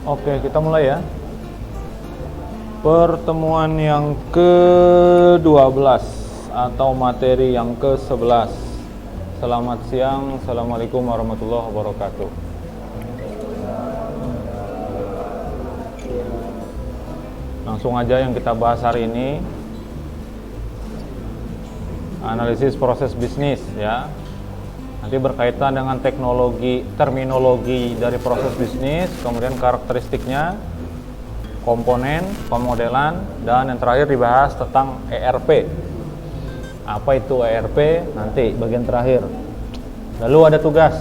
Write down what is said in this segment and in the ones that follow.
Oke, kita mulai ya. Pertemuan yang ke-12 atau materi yang ke-11. Selamat siang, Assalamualaikum warahmatullahi wabarakatuh. Langsung aja yang kita bahas hari ini, analisis proses bisnis ya. Nanti berkaitan dengan teknologi, terminologi dari proses bisnis, kemudian karakteristiknya, komponen, pemodelan, dan yang terakhir dibahas tentang ERP. Apa itu ERP? Nanti bagian terakhir. Lalu ada tugas.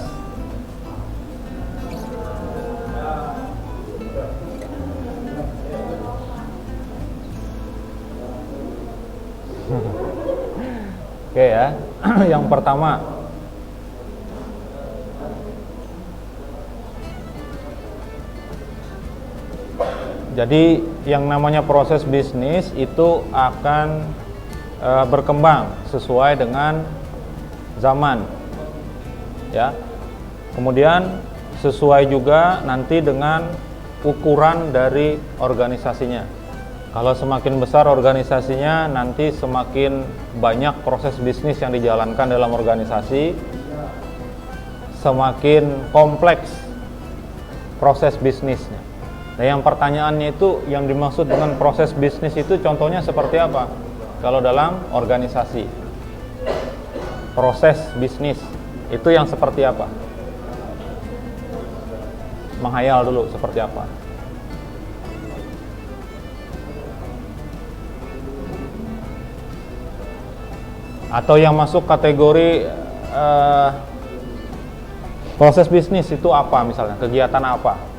Oke ya. Yang pertama, jadi yang namanya proses bisnis itu akan berkembang sesuai dengan zaman, ya. Kemudian sesuai juga nanti dengan ukuran dari organisasinya. Kalau semakin besar organisasinya, nanti semakin banyak proses bisnis yang dijalankan dalam organisasi, semakin kompleks proses bisnisnya. Nah, yang pertanyaannya itu yang dimaksud dengan proses bisnis itu contohnya seperti apa? Kalau dalam organisasi, proses bisnis itu yang seperti apa? Menghayal dulu seperti apa? Atau yang masuk kategori proses bisnis itu apa misalnya? Kegiatan apa?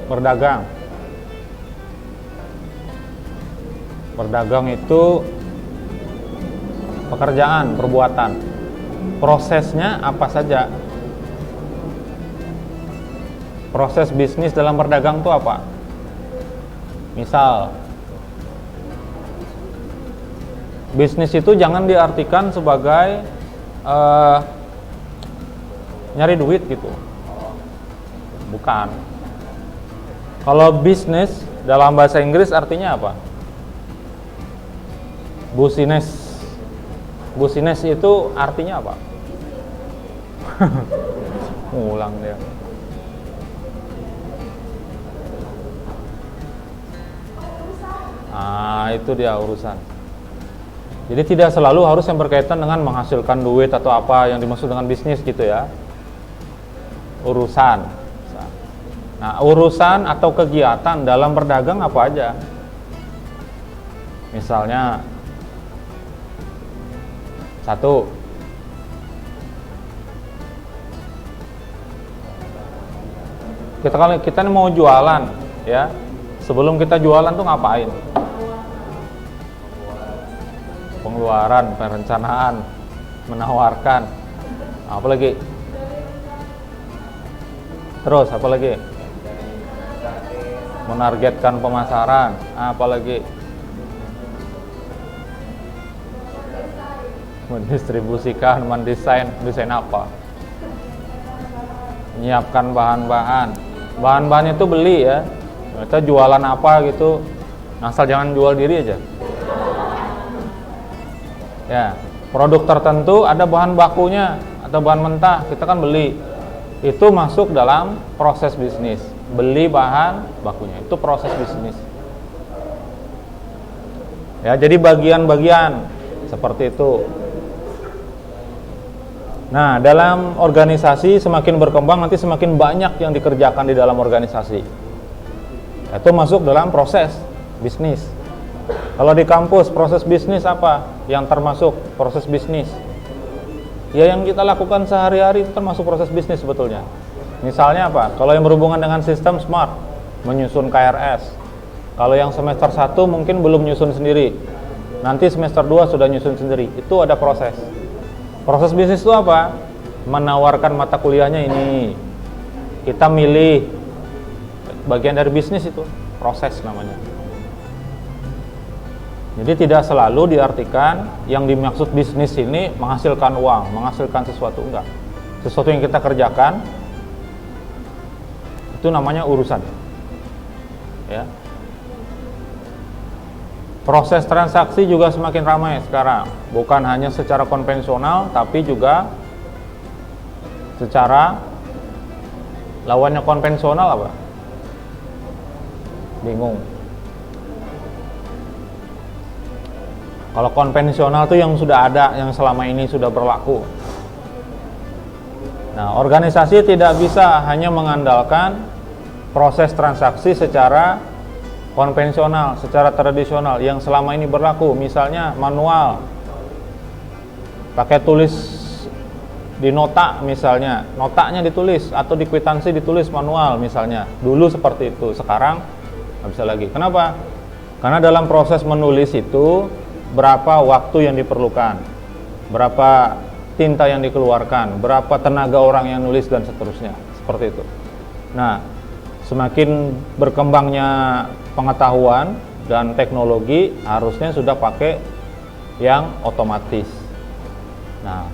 Berdagang. Berdagang itu pekerjaan, perbuatan. Prosesnya apa saja? Proses bisnis dalam berdagang itu apa? Misal, bisnis itu jangan diartikan sebagai nyari duit gitu. Bukan. Kalau bisnis dalam bahasa Inggris artinya apa? Business. Business itu artinya apa? Ngulang dia. Itu dia urusan. Jadi tidak selalu harus yang berkaitan dengan menghasilkan duit atau apa yang dimaksud dengan bisnis gitu ya. Urusan. Nah, urusan atau kegiatan dalam berdagang apa aja? Misalnya, satu, kita mau jualan, ya. Sebelum kita jualan tuh ngapain? Pengeluaran, perencanaan, menawarkan, apa lagi? Terus apa lagi? Menargetkan pemasaran, apalagi mendistribusikan, mendesain apa? Menyiapkan bahan-bahan itu beli ya. Kita jualan apa gitu, asal jangan jual diri aja. Ya, produk tertentu ada bahan bakunya atau bahan mentah, kita kan beli. Itu masuk dalam proses bisnis. Beli bahan bakunya itu proses bisnis ya. Jadi bagian-bagian seperti itu. Nah, dalam organisasi semakin berkembang nanti semakin banyak yang dikerjakan di dalam organisasi. Itu masuk dalam proses bisnis. Kalau di kampus proses bisnis apa yang termasuk proses bisnis? Ya, yang kita lakukan sehari-hari itu termasuk proses bisnis sebetulnya. Misalnya apa? Kalau yang berhubungan dengan sistem smart, menyusun KRS. Kalau yang semester 1 mungkin belum nyusun sendiri. Nanti semester 2 sudah nyusun sendiri. Itu ada proses. Proses bisnis itu apa? menawarkan mata kuliahnya ini. Kita milih, bagian dari bisnis itu, proses namanya. Jadi tidak selalu diartikan yang dimaksud bisnis ini menghasilkan uang, menghasilkan sesuatu, enggak. Sesuatu yang kita kerjakan itu namanya urusan. Ya. Proses transaksi juga semakin ramai sekarang, bukan hanya secara konvensional tapi juga secara lawannya konvensional apa? Bingung. Kalau konvensional itu yang sudah ada, yang selama ini sudah berlaku. Nah, organisasi tidak bisa hanya mengandalkan proses transaksi secara konvensional, secara tradisional yang selama ini berlaku. Misalnya manual, pakai tulis di nota misalnya, notanya ditulis atau di kwitansi ditulis manual misalnya. Dulu seperti itu, sekarang nggak bisa lagi. Kenapa? Karena dalam proses menulis itu berapa waktu yang diperlukan, berapa tinta yang dikeluarkan, berapa tenaga orang yang nulis dan seterusnya, seperti itu. Nah, semakin berkembangnya pengetahuan dan teknologi, harusnya sudah pakai yang otomatis. Nah,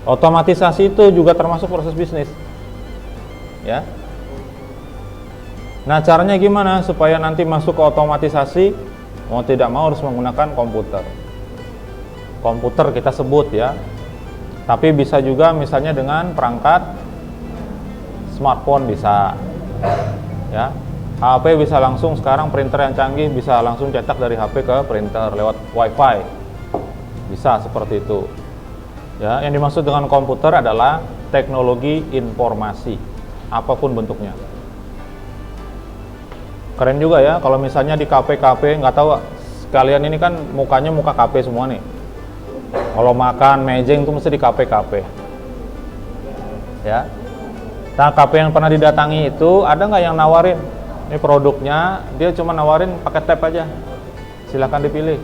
otomatisasi itu juga termasuk proses bisnis, ya. Nah, caranya gimana supaya nanti masuk ke otomatisasi? Mau tidak mau harus menggunakan komputer. Komputer kita sebut ya, tapi bisa juga misalnya dengan perangkat smartphone bisa, ya. HP bisa langsung, sekarang printer yang canggih bisa langsung cetak dari HP ke printer lewat WiFi, bisa seperti itu. Ya, yang dimaksud dengan komputer adalah teknologi informasi, apapun bentuknya. Keren juga ya, kalau misalnya di kafe-kafe, nggak tahu sekalian ini kan mukanya muka kafe semua nih. Kalau makan mejeng itu mesti di kafe-kafe. Ya, nah kafe yang pernah didatangi itu ada nggak yang nawarin? Ini produknya, dia cuma nawarin pakai tab aja. Silahkan dipilih.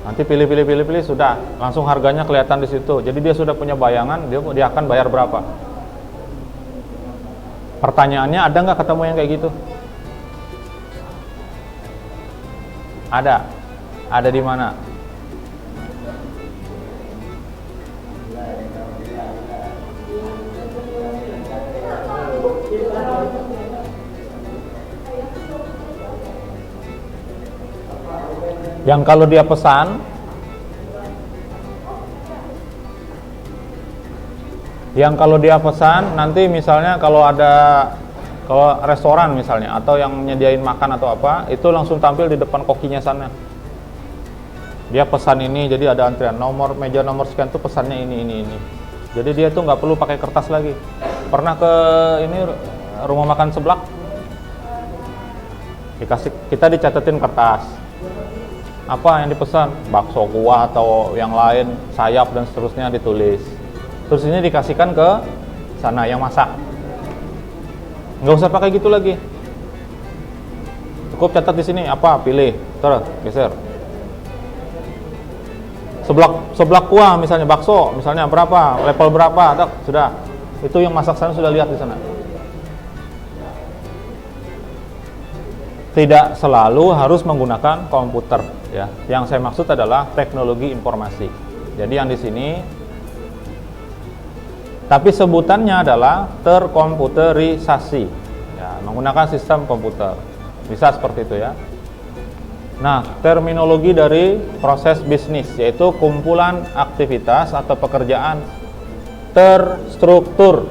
Nanti pilih sudah, langsung harganya kelihatan di situ. Jadi dia sudah punya bayangan dia akan bayar berapa. Pertanyaannya, ada nggak ketemu yang kayak gitu? Ada di mana? Yang kalau dia pesan, nanti misalnya kalau restoran misalnya atau yang nyediain makan atau apa, itu langsung tampil di depan kokinya sana. Dia pesan ini, jadi ada antrian meja nomor sekian tuh pesannya ini. Jadi dia tuh nggak perlu pakai kertas lagi. Pernah ke ini rumah makan seblak, kita dicatetin kertas. Apa yang dipesan? Bakso kuah atau yang lain, sayap dan seterusnya ditulis. Terus ini dikasihkan ke sana yang masak. Nggak usah pakai gitu lagi. Cukup catat di sini apa, pilih, terus geser. Seblak kuah misalnya, bakso misalnya berapa, level berapa, sudah. Itu yang masak sana sudah lihat di sana. Tidak selalu harus menggunakan komputer, ya. Yang saya maksud adalah teknologi informasi. Jadi yang di sini, tapi sebutannya adalah terkomputerisasi, ya, menggunakan sistem komputer. Bisa seperti itu ya. Nah, terminologi dari proses bisnis yaitu kumpulan aktivitas atau pekerjaan terstruktur.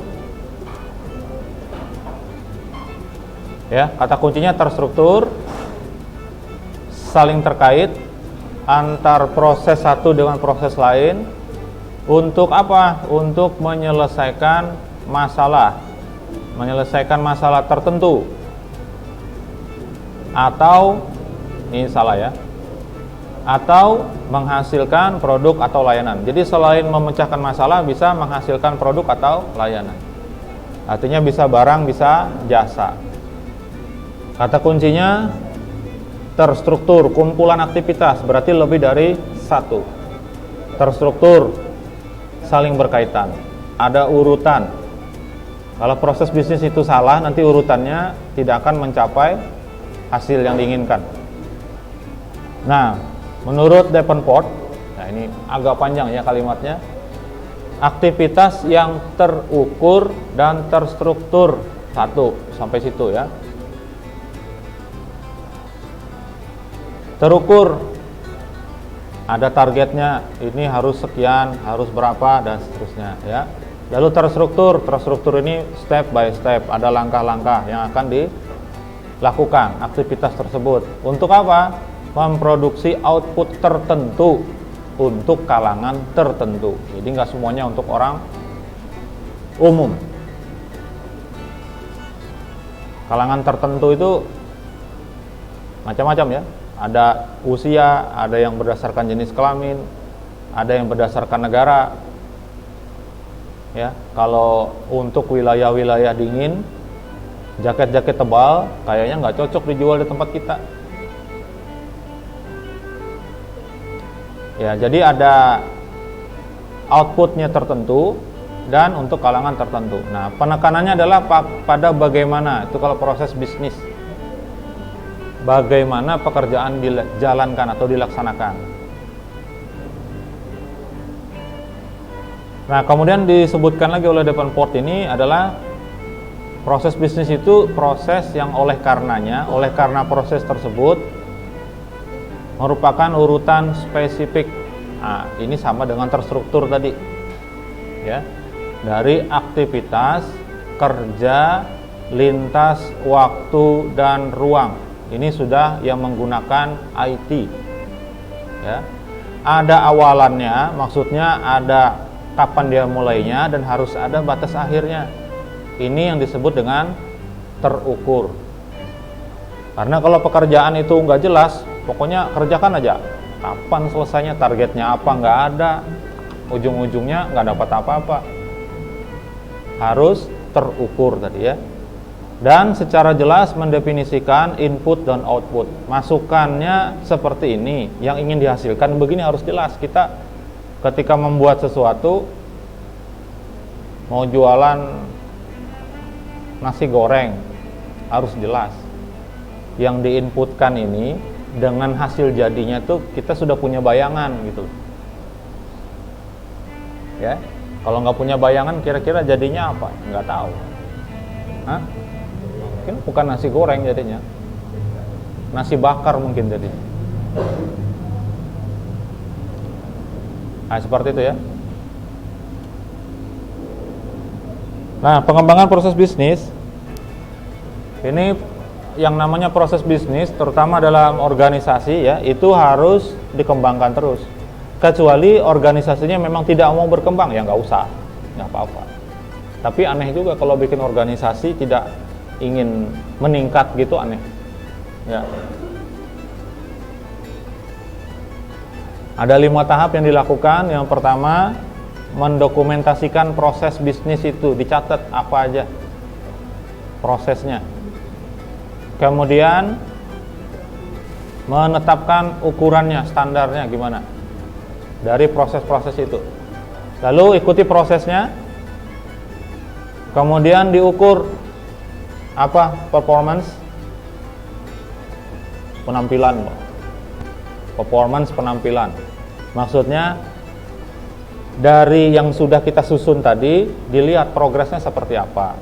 Ya, kata kuncinya terstruktur, saling terkait antar proses satu dengan proses lain. Untuk apa? Untuk menyelesaikan masalah tertentu, atau ini salah ya, atau menghasilkan produk atau layanan. Jadi selain memecahkan masalah, bisa menghasilkan produk atau layanan. Artinya bisa barang, bisa jasa. Kata kuncinya terstruktur, kumpulan aktivitas, berarti lebih dari satu. Terstruktur, saling berkaitan, ada urutan. Kalau proses bisnis itu salah, nanti urutannya tidak akan mencapai hasil yang diinginkan. Nah, menurut Davenport, nah ini agak panjang ya kalimatnya, aktivitas yang terukur dan terstruktur. Satu, sampai situ ya. Terukur, ada targetnya, ini harus sekian, harus berapa, dan seterusnya ya. Lalu terstruktur, terstruktur ini step by step, ada langkah-langkah yang akan dilakukan aktivitas tersebut. Untuk apa? Memproduksi output tertentu untuk kalangan tertentu. Jadi nggak semuanya untuk orang umum. Kalangan tertentu itu macam-macam ya. Ada usia, ada yang berdasarkan jenis kelamin, ada yang berdasarkan negara. Ya, kalau untuk wilayah-wilayah dingin, jaket-jaket tebal kayaknya nggak cocok dijual di tempat kita. Ya, jadi ada outputnya tertentu dan untuk kalangan tertentu. Nah, penekanannya adalah pada bagaimana itu kalau proses bisnis, bagaimana pekerjaan dijalankan atau dilaksanakan. Nah, kemudian disebutkan lagi oleh Davenport ini adalah proses bisnis itu proses yang oleh karena proses tersebut merupakan urutan spesifik. Nah, ini sama dengan terstruktur tadi. Ya. Dari aktivitas, kerja, lintas, waktu, dan ruang. Ini sudah yang menggunakan IT. Ya. Ada awalannya, maksudnya ada kapan dia mulainya dan harus ada batas akhirnya. Ini yang disebut dengan terukur. Karena kalau pekerjaan itu nggak jelas, pokoknya kerjakan aja. Kapan selesainya, targetnya apa, nggak ada. Ujung-ujungnya nggak dapat apa-apa. Harus terukur tadi ya. Dan secara jelas mendefinisikan input dan output. Masukannya seperti ini, yang ingin dihasilkan begini, harus jelas. Kita ketika membuat sesuatu, mau jualan nasi goreng, harus jelas. Yang diinputkan ini dengan hasil jadinya tuh kita sudah punya bayangan gitu. Ya. Kalau nggak punya bayangan, kira-kira jadinya apa? Nggak tahu. Hah? Mungkin bukan nasi goreng jadinya, nasi bakar mungkin jadinya. Nah, seperti itu ya. Nah, pengembangan proses bisnis ini yang namanya proses bisnis, terutama dalam organisasi ya, itu harus dikembangkan terus. Kecuali organisasinya memang tidak mau berkembang, ya nggak usah, nggak apa-apa. Tapi aneh juga kalau bikin organisasi tidak ingin meningkat gitu, aneh. Ya. Ada 5 tahap yang dilakukan. Yang pertama, mendokumentasikan proses bisnis itu, dicatat apa aja prosesnya. Kemudian menetapkan ukurannya, standarnya gimana dari proses-proses itu. Lalu ikuti prosesnya. Kemudian diukur apa? Performance, penampilan. Performance, penampilan. Maksudnya dari yang sudah kita susun tadi, dilihat progresnya seperti apa.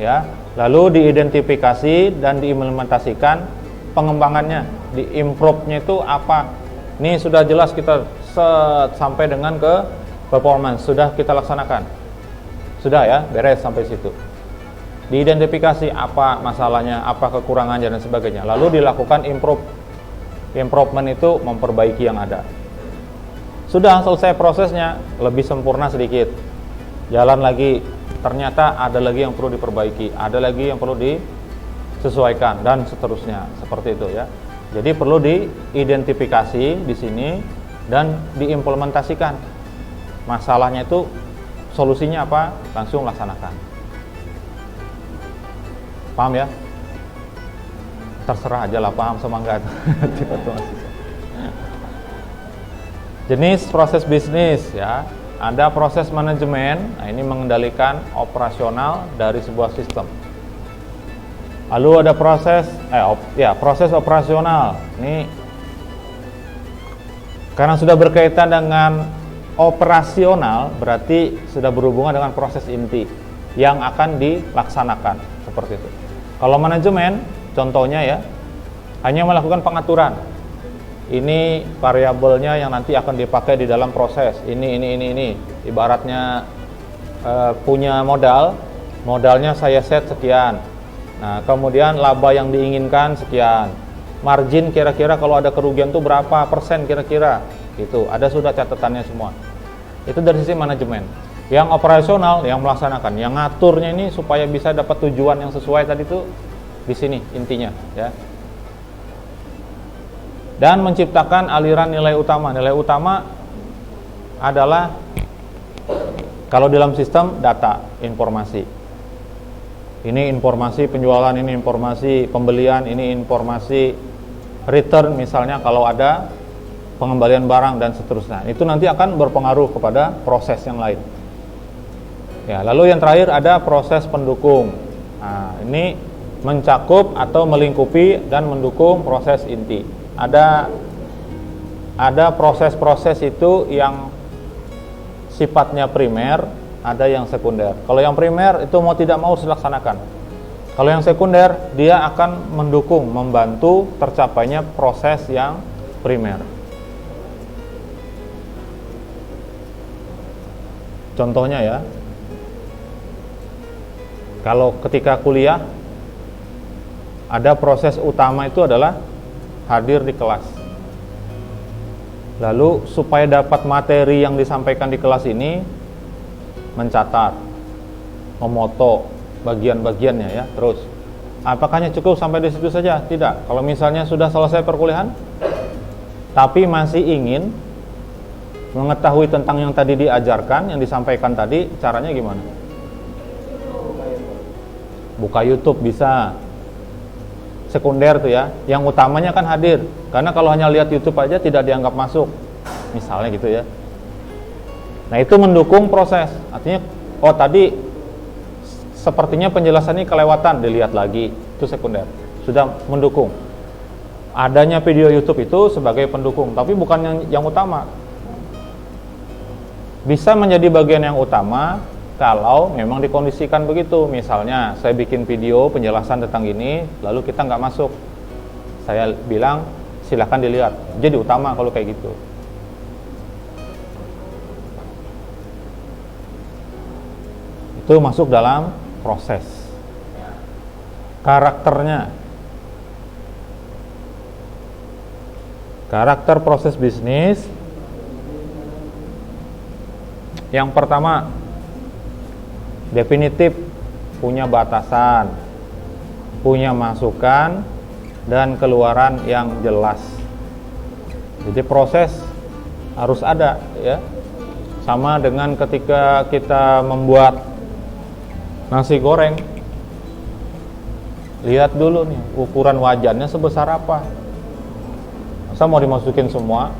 Ya, lalu diidentifikasi dan diimplementasikan pengembangannya, diimprove-nya itu apa. Ini sudah jelas kita sampai dengan ke performance, sudah kita laksanakan. Sudah ya, beres sampai situ. Diidentifikasi apa masalahnya, apa kekurangannya dan sebagainya. Lalu dilakukan improvement itu memperbaiki yang ada. Sudah selesai prosesnya, lebih sempurna sedikit. Jalan lagi, ternyata ada lagi yang perlu diperbaiki, ada lagi yang perlu disesuaikan dan seterusnya. Seperti itu ya. Jadi perlu diidentifikasi di sini dan diimplementasikan. Masalahnya itu solusinya apa? Langsung laksanakan. Paham ya? Terserah aja lah paham sama enggak. Jenis proses bisnis ya. ada proses manajemen. Nah, ini mengendalikan operasional dari sebuah sistem. Lalu ada proses proses operasional. Ini karena sudah berkaitan dengan operasional, berarti sudah berhubungan dengan proses inti yang akan dilaksanakan, seperti itu. Kalau manajemen, contohnya ya, hanya melakukan pengaturan. Ini variabelnya yang nanti akan dipakai di dalam proses. Ini. Ibaratnya punya modalnya saya set sekian. Nah, kemudian laba yang diinginkan sekian. Margin kira-kira kalau ada kerugian itu berapa persen kira-kira. Gitu. Ada sudah catatannya semua. Itu dari sisi manajemen. Yang operasional, yang melaksanakan, yang ngaturnya ini supaya bisa dapat tujuan yang sesuai tadi itu di sini intinya, ya. Dan menciptakan aliran nilai utama. Nilai utama adalah kalau dalam sistem data, informasi. Ini informasi penjualan, ini informasi pembelian, ini informasi return misalnya kalau ada pengembalian barang dan seterusnya. Itu nanti akan berpengaruh kepada proses yang lain. Ya, lalu yang terakhir ada proses pendukung. Nah, ini mencakup atau melingkupi dan mendukung proses inti. Ada proses-proses itu yang sifatnya primer, ada yang sekunder. Kalau yang primer itu mau tidak mau dilaksanakan. Kalau yang sekunder dia akan mendukung, membantu tercapainya proses yang primer. Contohnya ya, kalau ketika kuliah ada proses utama itu adalah hadir di kelas. Lalu supaya dapat materi yang disampaikan di kelas ini, mencatat, memoto bagian-bagiannya ya, terus. Apakah hanya cukup sampai di situ saja? Tidak. Kalau misalnya sudah selesai perkuliahan, tapi masih ingin mengetahui tentang yang tadi diajarkan, yang disampaikan tadi, caranya gimana? Buka YouTube bisa. Sekunder tuh ya, yang utamanya kan hadir. Karena kalau hanya lihat YouTube aja tidak dianggap masuk, misalnya gitu ya. Nah, itu mendukung proses. Artinya, oh tadi sepertinya penjelasan ini kelewatan, dilihat lagi, itu sekunder. Sudah mendukung. Adanya video YouTube itu sebagai pendukung, tapi bukan yang utama. Bisa menjadi bagian yang utama kalau memang dikondisikan begitu. Misalnya saya bikin video penjelasan tentang ini, lalu kita nggak masuk, saya bilang silahkan dilihat, jadi utama kalau kayak gitu. Itu masuk dalam proses. Karakternya, karakter proses bisnis. Yang pertama, definitif, punya batasan, punya masukan dan keluaran yang jelas. Jadi proses harus ada ya. Sama dengan ketika kita membuat nasi goreng. Lihat dulu nih ukuran wajannya sebesar apa. Masa mau dimasukin semua?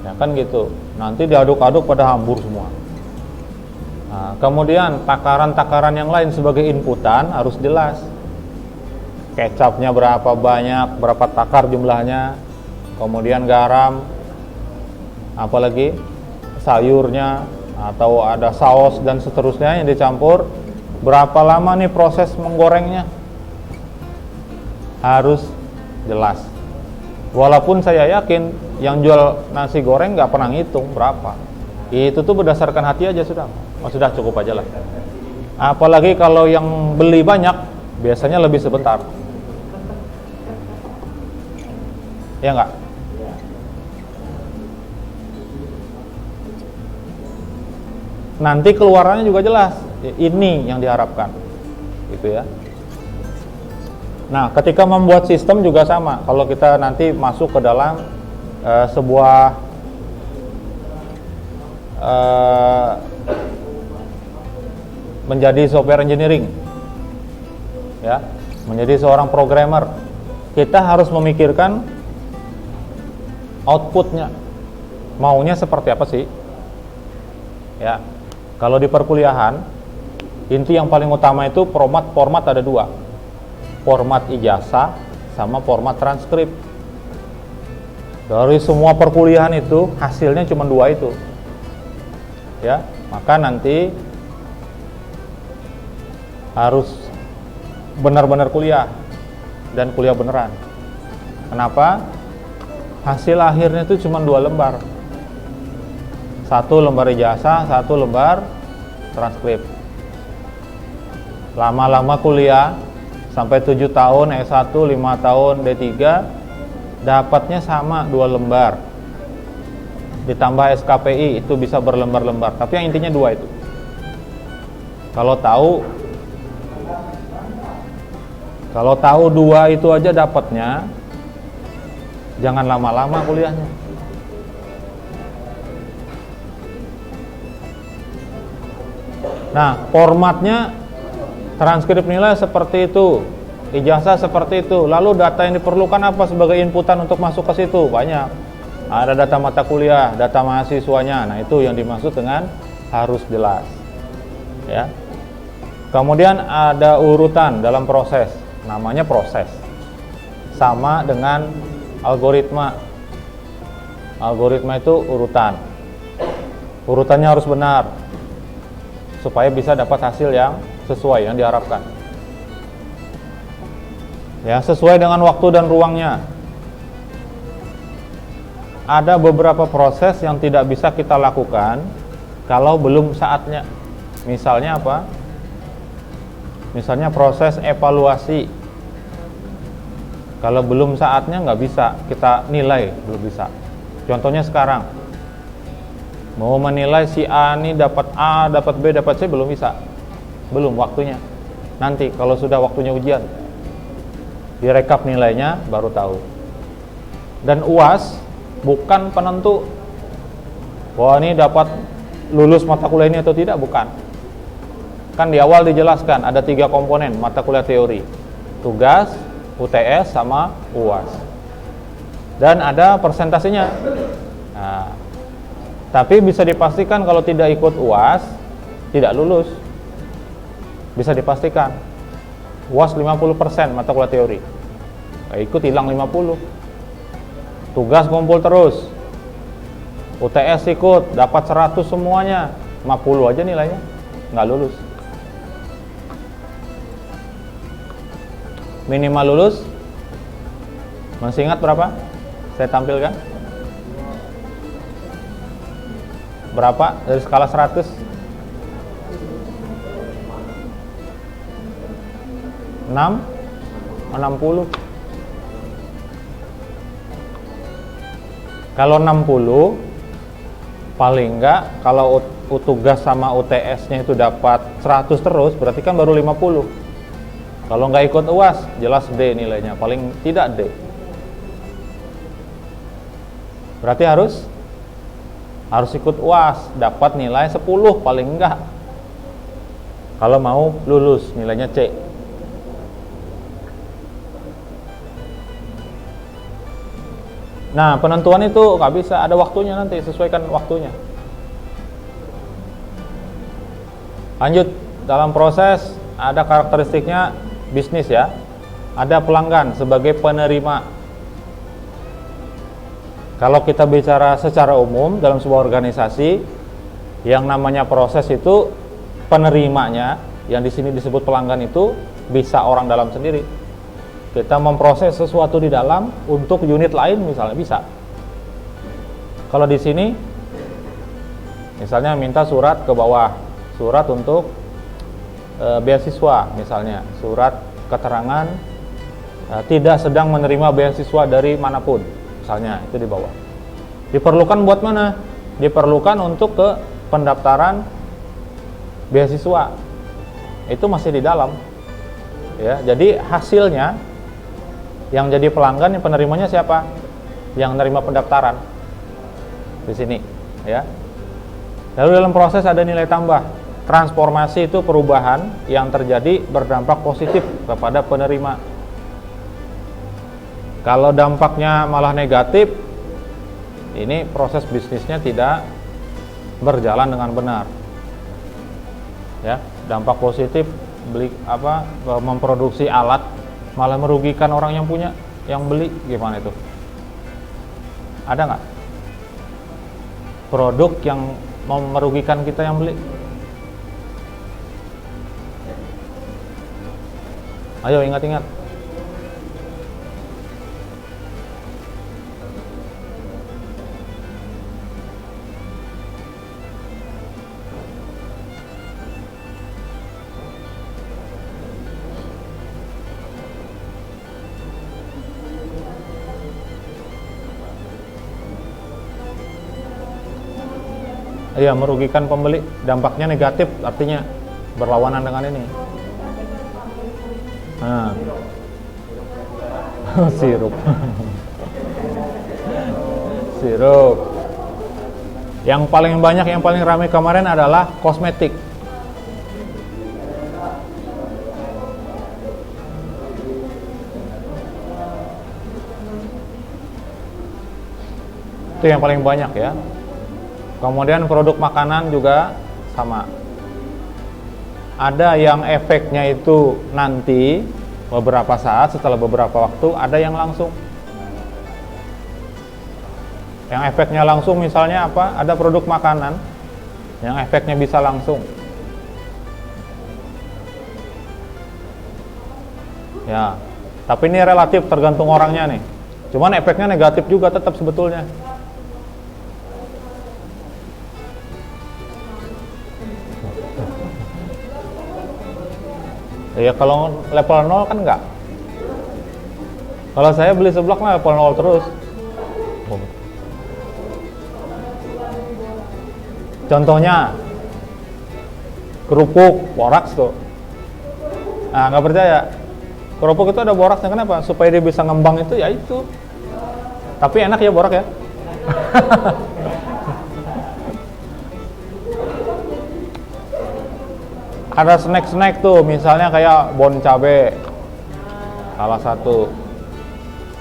Ya kan gitu. Nanti diaduk-aduk pada hambur semua. Nah, kemudian takaran-takaran yang lain sebagai inputan harus jelas. Kecapnya berapa banyak, berapa takar jumlahnya, kemudian garam, apalagi sayurnya, atau ada saus dan seterusnya yang dicampur. Berapa lama nih proses menggorengnya? Harus jelas. Walaupun saya yakin yang jual nasi goreng nggak pernah ngitung berapa. Itu tuh berdasarkan hati aja sudah. Oh, sudah cukup aja lah. Apalagi kalau yang beli banyak, biasanya lebih sebentar. Ya enggak? Nanti keluarannya juga jelas. Ini yang diharapkan. Gitu ya. Nah, ketika membuat sistem juga sama. Kalau kita nanti masuk ke dalam sebuah menjadi software engineering, ya, menjadi seorang programmer, kita harus memikirkan outputnya, maunya seperti apa sih? Ya, kalau di perkuliahan, inti yang paling utama itu format ada dua, format ijazah sama format transkrip. Dari semua perkuliahan itu hasilnya cuma dua itu. Ya, maka nanti harus benar-benar kuliah dan kuliah beneran. Kenapa? Hasil akhirnya itu cuma 2 lembar. 1 lembar ijazah, 1 lembar transkrip. Lama-lama kuliah sampai 7 tahun S1, 5 tahun D3, dapatnya sama 2 lembar. Ditambah SKPI itu bisa berlembar-lembar, tapi yang intinya 2 itu. Kalau tahu 2 itu aja dapatnya, jangan lama-lama kuliahnya. Nah, formatnya transkrip nilai seperti itu, ijazah seperti itu. Lalu data yang diperlukan apa sebagai inputan untuk masuk ke situ? Banyak. Ada data mata kuliah, data mahasiswanya. Nah, itu yang dimaksud dengan harus jelas. Ya. Kemudian ada urutan dalam proses, namanya proses. Sama dengan algoritma. Algoritma itu urutan. Urutannya harus benar supaya bisa dapat hasil yang sesuai yang diharapkan. Ya, sesuai dengan waktu dan ruangnya. Ada beberapa proses yang tidak bisa kita lakukan kalau belum saatnya. Misalnya apa? Misalnya proses evaluasi. Kalau belum saatnya nggak bisa kita nilai, belum bisa. Contohnya sekarang, mau menilai si A ini dapat A, dapat B, dapat C, belum bisa. Belum waktunya. Nanti kalau sudah waktunya ujian, direkap nilainya baru tahu. Dan UAS bukan penentu bahwa ini dapat lulus mata kuliah ini atau tidak, bukan. Kan di awal dijelaskan ada 3 komponen mata kuliah teori: tugas, UTS, sama UAS. Dan ada persentasenya. Nah, tapi bisa dipastikan kalau tidak ikut UAS tidak lulus. Bisa dipastikan. UAS 50% mata kuliah teori. Nggak ikut hilang 50. Tugas kumpul terus. UTS ikut, dapat 100 semuanya. 50 aja nilainya. Nggak lulus. Minimal lulus. Masih ingat berapa? Saya tampilkan. Berapa dari skala 100? 60. Kalau 60, paling enggak kalau tugas sama UTS-nya itu dapat 100 terus, berarti kan baru 50. Kalau nggak ikut UAS, jelas D nilainya, paling tidak D. Berarti harus ikut UAS, dapat nilai 10 paling enggak. Kalau mau lulus, nilainya C. Nah, penentuan itu nggak bisa, ada waktunya nanti, sesuaikan waktunya. Lanjut, dalam proses ada karakteristiknya bisnis ya. Ada pelanggan sebagai penerima. Kalau kita bicara secara umum dalam sebuah organisasi, yang namanya proses itu penerimanya, yang di sini disebut pelanggan itu bisa orang dalam sendiri. Kita memproses sesuatu di dalam untuk unit lain misalnya bisa. Kalau di sini misalnya minta surat ke bawah, surat untuk beasiswa misalnya, surat keterangan tidak sedang menerima beasiswa dari manapun, misalnya itu di bawah. Diperlukan buat mana? Diperlukan untuk ke pendaftaran beasiswa. Itu masih di dalam. Ya, jadi hasilnya yang jadi pelanggan, yang penerimanya siapa? Yang menerima pendaftaran di sini, ya. Lalu dalam proses ada nilai tambah. Transformasi itu perubahan yang terjadi berdampak positif kepada penerima. Kalau dampaknya malah negatif, ini proses bisnisnya tidak berjalan dengan benar. Ya, dampak positif memproduksi alat malah merugikan orang yang punya, yang beli, gimana itu? Ada nggak produk yang merugikan kita yang beli? Ayo ingat-ingat. Iya, merugikan pembeli, dampaknya negatif, artinya berlawanan dengan ini. Nah. Sirup. Sirup. Yang paling banyak, yang paling ramai kemarin adalah kosmetik. Itu yang paling banyak ya. Kemudian produk makanan juga sama. Ada yang efeknya itu nanti beberapa saat, setelah beberapa waktu, ada yang langsung. Yang efeknya langsung misalnya apa? Ada produk makanan yang efeknya bisa langsung. Ya, tapi ini relatif, tergantung orangnya nih. Cuman efeknya negatif juga tetap sebetulnya. Ya kalau level 0 kan enggak. Kalau saya beli seblak mah level 0 terus. Contohnya kerupuk boraks tuh. Nah, nggak percaya. Kerupuk itu ada boraksnya, kenapa? Supaya dia bisa ngembang itu, ya itu. Tapi enak ya borak ya. Ada snack-snack tuh, misalnya kayak bon cabe, salah satu.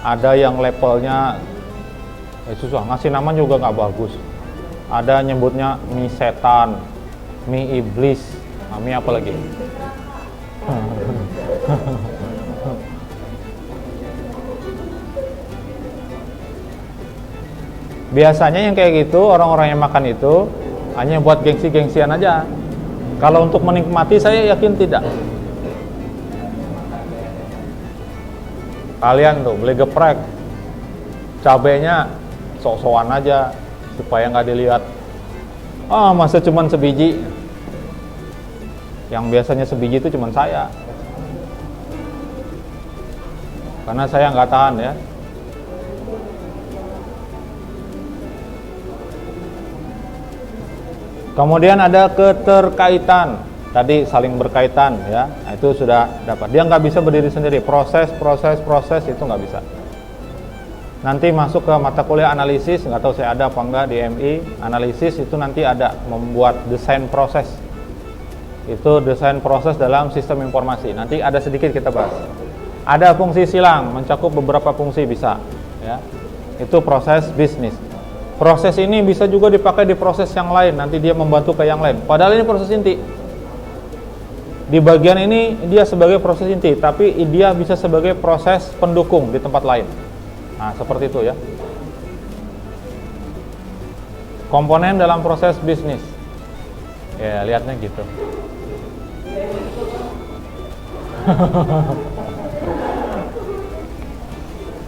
Ada yang levelnya susah, ngasih nama juga nggak bagus. Ada nyebutnya mie setan, mie iblis, mie apa lagi? Biasanya yang kayak gitu, orang-orang yang makan itu hanya buat gengsi-gengsian aja. Kalau untuk menikmati, saya yakin tidak. Kalian tuh beli geprek, cabenya sok-sokan aja supaya nggak dilihat. Masa cuman sebiji? Yang biasanya sebiji itu cuman saya. Karena saya nggak tahan ya. Kemudian ada keterkaitan, tadi saling berkaitan ya, itu sudah dapat. Dia nggak bisa berdiri sendiri, proses itu nggak bisa. Nanti masuk ke mata kuliah analisis, nggak tahu saya ada apa enggak di MI. Analisis itu nanti ada membuat desain proses. Itu desain proses dalam sistem informasi. Nanti ada sedikit kita bahas. Ada fungsi silang, mencakup beberapa fungsi bisa, ya. Itu proses bisnis. Proses ini bisa juga dipakai di proses yang lain, nanti dia membantu ke yang lain. Padahal ini proses inti. Di bagian ini dia sebagai proses inti, tapi dia bisa sebagai proses pendukung di tempat lain. Nah, seperti itu ya. Komponen dalam proses bisnis. Ya, lihatnya gitu.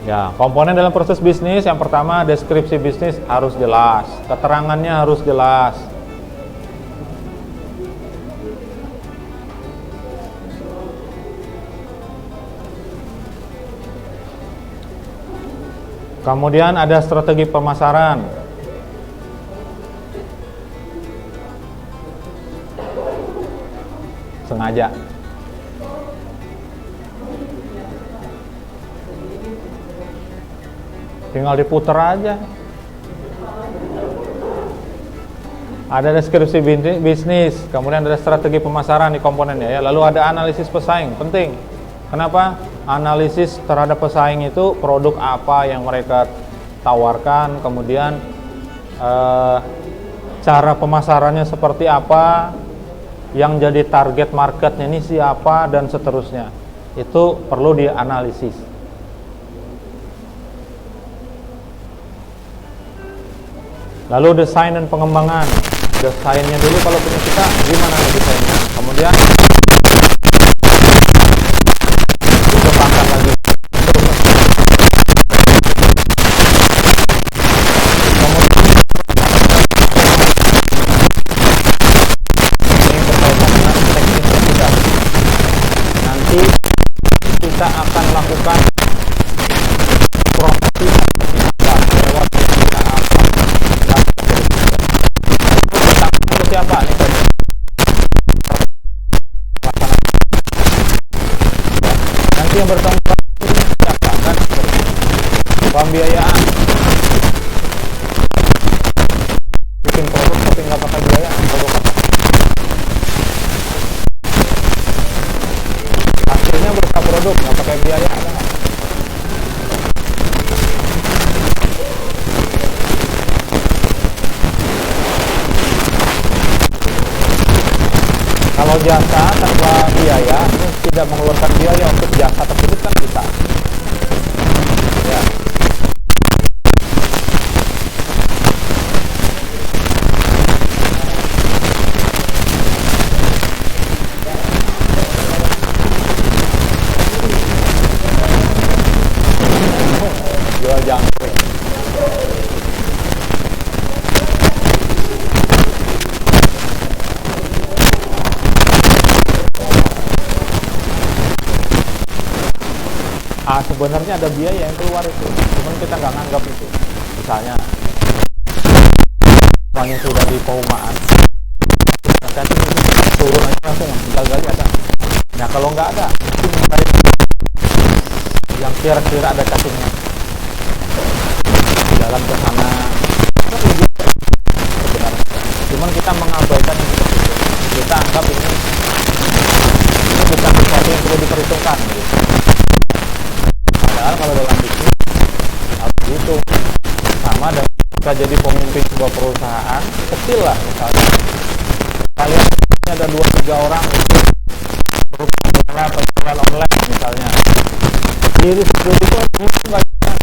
Ya, komponen dalam proses bisnis yang pertama, deskripsi bisnis harus jelas, keterangannya harus jelas. Kemudian ada strategi pemasaran. Sengaja. Tinggal diputer aja. Ada deskripsi bisnis, kemudian ada strategi pemasaran di komponennya ya. Lalu ada analisis pesaing, penting. Kenapa? Analisis terhadap pesaing itu produk apa yang mereka tawarkan, kemudian cara pemasarannya seperti apa, yang jadi target marketnya ini siapa, dan seterusnya. Itu perlu dianalisis. Lalu desain dan pengembangan. Desainnya dulu kalau punya kita, gimana desainnya. Kemudian dikembangkan lagi. Kita akan lakukan promosi lewat media apa itu siapa nih tadi nanti yang bertanggung jawab siapa kan pembiayaan bikin produk tapi nggak pakai biaya produk apa hasilnya berupa produk nggak pakai biaya ada nggak? Kalau jasa tanpa biaya ini tidak mengeluarkan biaya untuk jasa tersebut kan bisa ya. Jual jangkrik. Sebenarnya ada biaya yang keluar itu, cuman kita nggak nganggap itu. Misalnya, orangnya sudah di Paumaan, nanti turun aja langsung, tinggal gali ada. Nah kalau nggak ada, yang kira-kira ada cacingnya, jalan ke sana, sebenarnya. Cuman kita mengabaikan yang kita anggap ini bukan sesuatu yang perlu diperhitungkan. Gitu. Padahal kalau dalam bisnis harus gitu, sama dengan kita jadi pemimpin sebuah perusahaan kecil lah misalnya, kalian ada 2-3 orang itu penjualan online misalnya, diri sendiri itu banyak,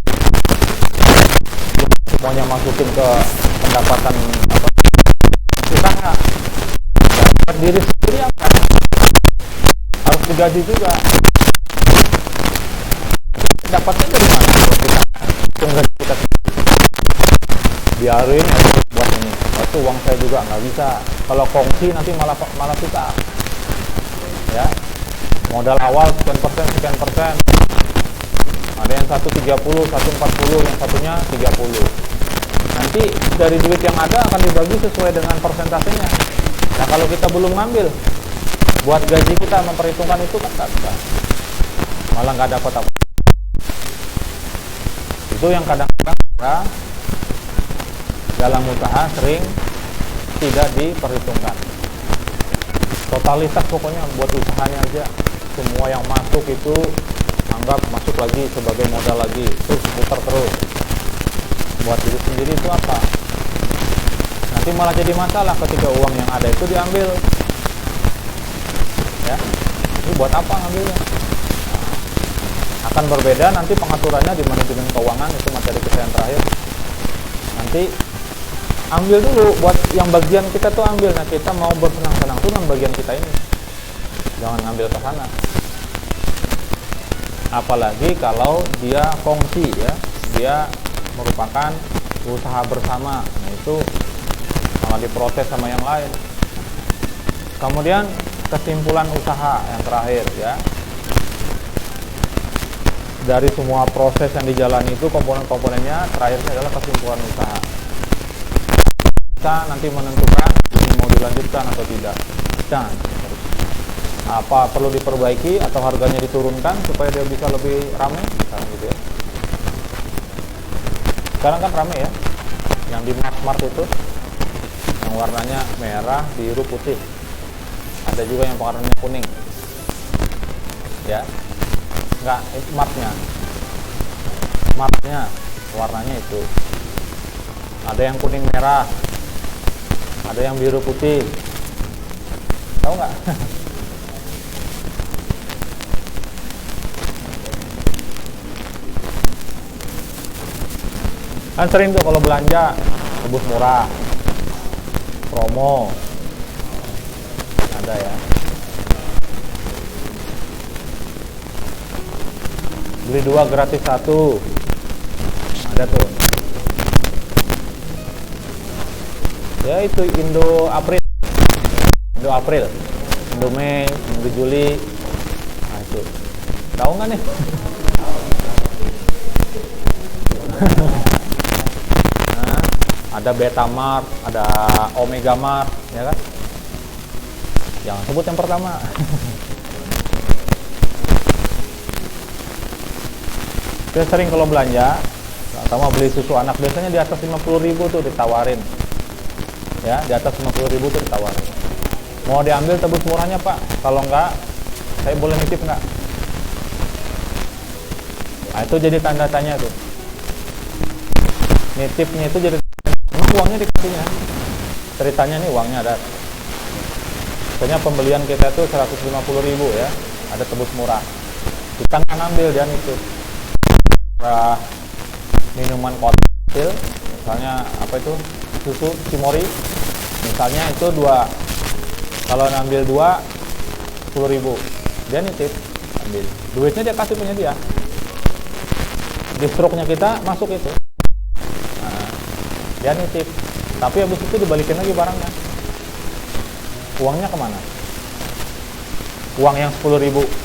semuanya masukin ke pendapatan apa usaha, dapat diri sendiri apa harus digaji juga. Dapatnya dari mana kalau kita tunggu kita biarin aja buat ini, itu uang saya juga nggak bisa. Kalau kongsi nanti malah susah ya. Modal awal sekian persen, ada yang satu 30, satu 40, yang satunya 30. Nanti dari duit yang ada akan dibagi sesuai dengan persentasenya. Nah kalau kita belum ngambil buat gaji kita memperhitungkan itu kan nggak bisa, malah nggak dapat apa. Itu yang kadang-kadang dalam usaha sering tidak diperhitungkan. Totalitas pokoknya buat usahanya aja, semua yang masuk itu anggap masuk lagi sebagai modal lagi, terus putar terus. Buat diri sendiri itu apa? Nanti malah jadi masalah ketika uang yang ada itu diambil. Ya, ini buat apa ngambilnya? Akan berbeda nanti pengaturannya di manajemen keuangan, itu materi kita yang terakhir. Nanti ambil dulu buat yang bagian kita tuh ambil. Nah kita mau bersenang-senang tuh dengan bagian kita ini, jangan ngambil ke sana. Apalagi kalau dia kongsi ya, dia merupakan usaha bersama. Nah itu malah diprotes sama yang lain. Kemudian kesimpulan usaha yang terakhir ya. Dari semua proses yang dijalani itu komponen-komponennya, terakhirnya adalah kesimpulan usaha. Kita nanti menentukan ini mau dilanjutkan atau tidak. Dan apa perlu diperbaiki atau harganya diturunkan supaya dia bisa lebih ramai, misalnya gitu ya. Sekarang kan ramai ya, yang di Mart itu, yang warnanya merah, biru, putih. Ada juga yang warnanya kuning. Ya. Enggak, itu Smartnya warnanya itu. Ada yang kuning merah. ada yang biru putih. Tahu nggak? Kan sering tuh kalau belanja tebus murah, promo, ada ya. Beli 2 gratis 1, ada tuh. Ya itu Indo April, Indo Mei, Indo Juli. Nah itu, tahu nggak nih? Nah, ada Betamart, ada Omega Mart, ya kan? Jangan sebut yang pertama. Saya sering kalau belanja, sama beli susu anak, biasanya di atas 50.000 tuh ditawarin. Ya, di atas 50.000 tuh ditawarin. Mau diambil tebus murahnya, Pak? Kalau enggak, saya boleh nitip enggak? Nah, itu jadi tanda tanya tuh. Nitipnya itu jadi uangnya dikasihnya. Ceritanya nih uangnya ada. Misalnya pembelian kita tuh 150.000 ya, ada tebus murah. Kita nggak ngambil dia nitip. Minuman kotak kecil, misalnya apa itu, susu Cimori, misalnya itu 2, kalau ngambil 2 10.000, dia nitip ambil, duitnya dia kasih punya dia, di stroke-nya kita masuk itu. Nah, dia nitip, tapi habis itu dibalikin lagi barangnya. Uangnya kemana? Uang yang 10.000.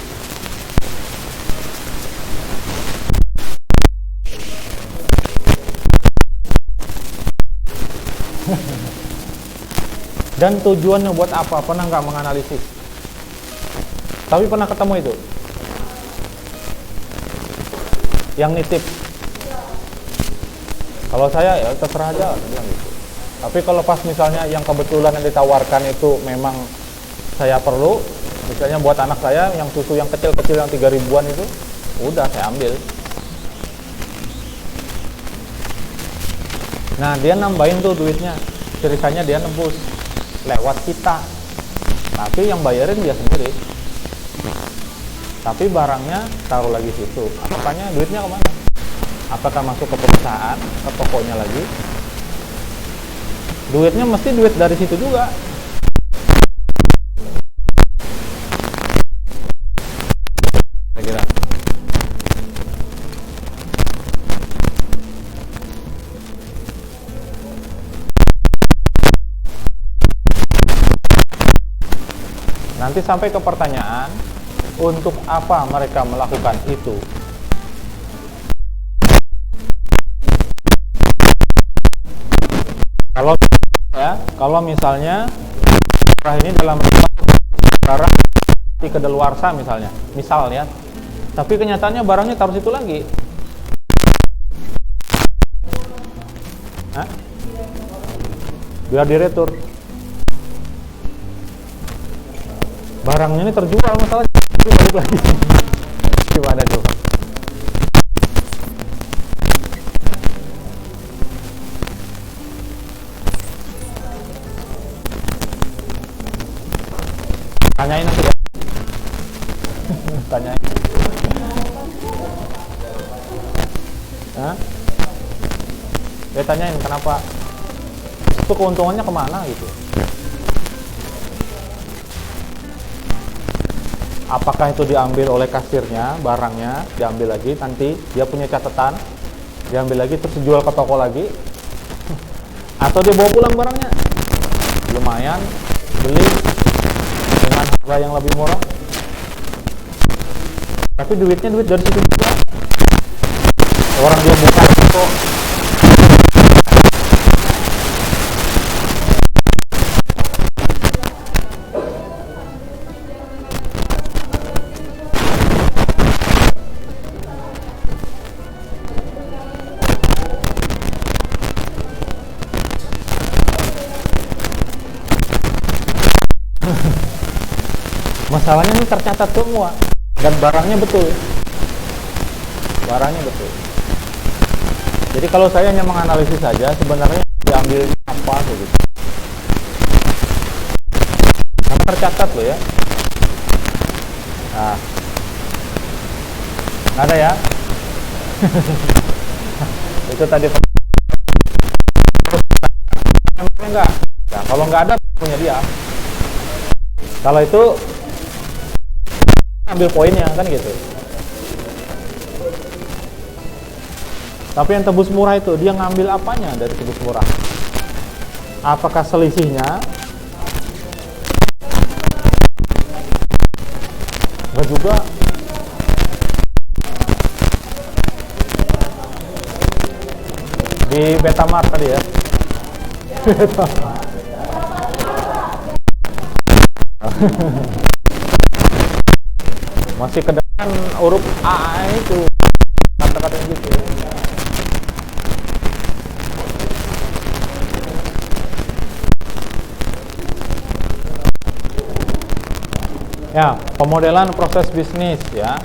Dan tujuannya buat apa? Pernah nggak menganalisis? Tapi pernah ketemu itu yang nitip. Kalau saya ya terserah aja bilang gitu. Tapi kalau pas misalnya yang kebetulan yang ditawarkan itu memang saya perlu, misalnya buat anak saya yang susu yang kecil-kecil yang 3.000-an itu, udah saya ambil. Nah dia nambahin tuh duitnya, ceritanya dia nebus lewat kita, tapi yang bayarin dia sendiri, tapi barangnya taruh lagi situ. Apakahnya duitnya kemana? Apakah masuk ke perusahaan, ke tokonya lagi? Duitnya mesti duit dari situ juga. Kira-kira nanti sampai ke pertanyaan, untuk apa mereka melakukan itu? Kalau misalnya ini dalam barang di kedaluarsa misalnya, misal ya, tapi kenyataannya barangnya taruh situ lagi. Hah? Biar diretur. Barangnya ini terjual, masalahnya balik lagi. Gimana tuh? Tanyain nanti ya. Tanyain. Hah? Ya tanyain kenapa? Itu keuntungannya kemana gitu? Apakah itu diambil oleh kasirnya, barangnya diambil lagi, nanti dia punya catatan, diambil lagi terus dijual ke toko lagi, atau dia bawa pulang barangnya? Lumayan, beli dengan harga yang lebih murah, tapi duitnya duit dari situ juga. Orang dia buka toko, masalahnya ini tercatat semua dan barangnya betul. Jadi kalau saya hanya menganalisis saja, sebenarnya diambil apa gitu. tercatat loh ya. Nah, nggak ada ya. Itu tadi enggak. Nah, kalau nggak ada punya dia. Kalau itu ambil poinnya kan gitu. Tapi yang tebus murah itu dia ngambil apanya dari tebus murah? Apakah selisihnya? Enggak juga. Di Betamart tadi ya. Masih kedengaran huruf A itu kata-kata gitu ya. Ya, pemodelan proses bisnis ya.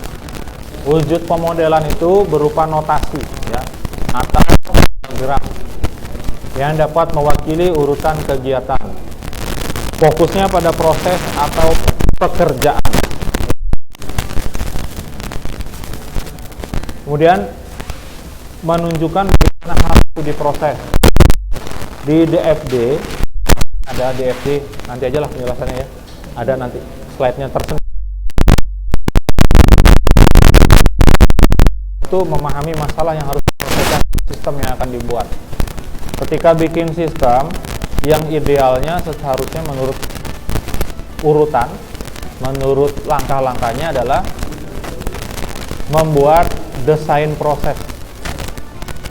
Wujud pemodelan itu berupa notasi ya, atau graf yang dapat mewakili urutan kegiatan. Fokusnya pada proses atau pekerjaan. Kemudian menunjukkan bagaimana hal itu diproses. Di DFD, ada DFD, nanti aja lah penjelasannya ya. Ada nanti slide-nya tersendiri. Itu memahami masalah yang harus diselesaikan, sistem yang akan dibuat. Ketika bikin sistem, yang idealnya seharusnya menurut urutan, menurut langkah-langkahnya adalah membuat desain proses.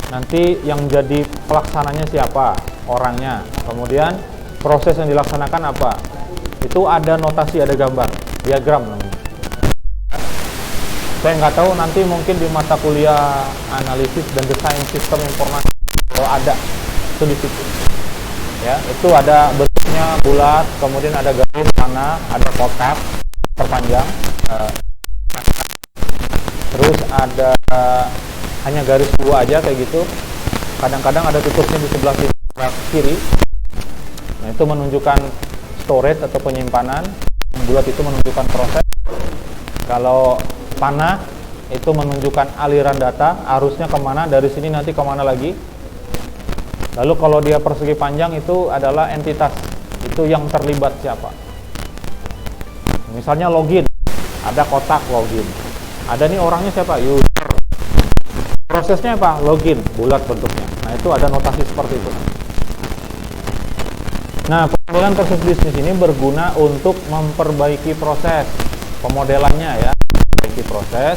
Nanti yang jadi pelaksananya siapa? Orangnya. Kemudian proses yang dilaksanakan apa? Itu ada notasi, ada gambar, diagram namanya. Saya nggak tahu nanti mungkin di mata kuliah analisis dan desain sistem informasi kalau ada itu di situ. Ya, itu ada bentuknya bulat, kemudian ada garis panah, ada kotak terpanjang, terus ada hanya garis dua aja kayak gitu. Kadang-kadang ada tutupnya di sebelah kiri. Nah, itu menunjukkan storage atau penyimpanan. Yang bulat itu menunjukkan proses. Kalau panah itu menunjukkan aliran data, arusnya kemana, dari sini nanti kemana lagi. Lalu kalau dia persegi panjang itu adalah entitas, itu yang terlibat siapa. Misalnya login, ada kotak login, ada nih orangnya siapa, user. Prosesnya apa? Login, bulat bentuknya. Nah, itu ada notasi seperti itu. Nah, pemodelan proses bisnis ini berguna untuk memperbaiki proses pemodelannya ya, memperbaiki proses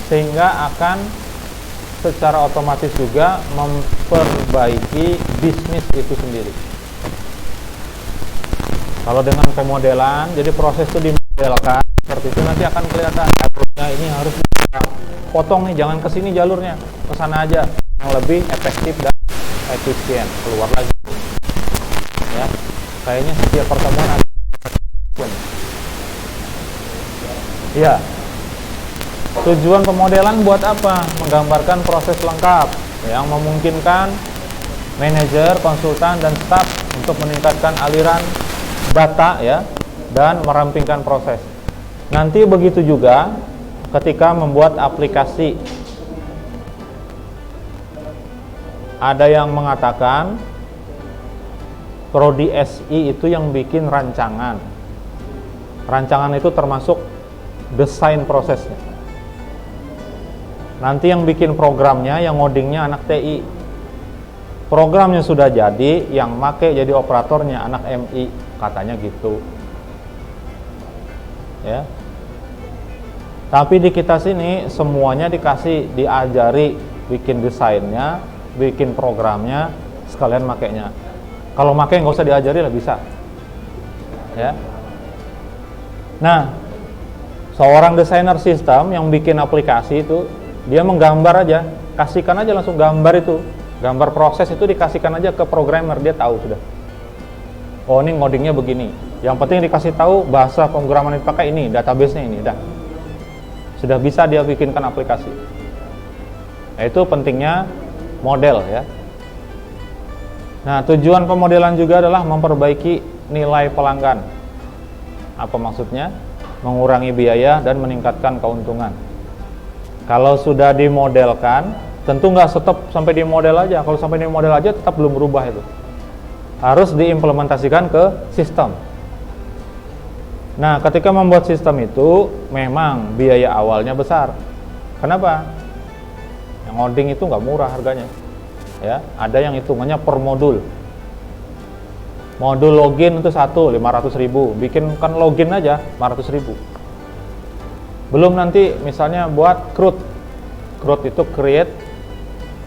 sehingga akan secara otomatis juga memperbaiki bisnis itu sendiri. Kalau dengan pemodelan, jadi proses itu dimodelkan seperti itu, nanti akan kelihatan jalurnya ini harus potong nih, jangan ke sini jalurnya, ke sana aja, yang lebih efektif dan efisien. Keluar lagi. Ya, kayaknya setiap pertemuan ada. Ya. Tujuan pemodelan buat apa? Menggambarkan proses lengkap yang memungkinkan manajer, konsultan, dan staf untuk meningkatkan aliran data ya, dan merampingkan proses. Nanti begitu juga ketika membuat aplikasi. Ada yang mengatakan Prodi SI itu yang bikin rancangan. Rancangan itu termasuk desain prosesnya. Nanti yang bikin programnya, yang ngodingnya anak TI. Programnya sudah jadi, yang make jadi operatornya anak MI, katanya gitu. Ya. Tapi di kita sini semuanya dikasih, diajari bikin desainnya, bikin programnya, sekalian makainya. Kalau make nggak usah diajari lah bisa. Ya. Nah, seorang desainer sistem yang bikin aplikasi itu, dia menggambar aja, kasihkan aja langsung gambar itu, gambar proses itu dikasihkan aja ke programmer, dia tahu sudah. Oh, ini ngodingnya begini. Yang penting dikasih tahu bahasa pemrograman yang dipakai ini, database-nya ini, dah. Sudah bisa dia bikinkan aplikasi. Nah, itu pentingnya model ya. Nah, tujuan pemodelan juga adalah memperbaiki nilai pelanggan. Apa maksudnya? Mengurangi biaya dan meningkatkan keuntungan. Kalau sudah dimodelkan, tentu nggak stop sampai di model aja. Kalau sampai di model aja tetap belum berubah itu. Harus diimplementasikan ke sistem. Nah, ketika membuat sistem itu memang biaya awalnya besar. Kenapa? Yang ngoding itu nggak murah harganya. Ya, ada yang hitungannya per modul. Modul login itu 500.000. Bikin kan login aja 500.000. Belum nanti misalnya buat CRUD. CRUD itu create,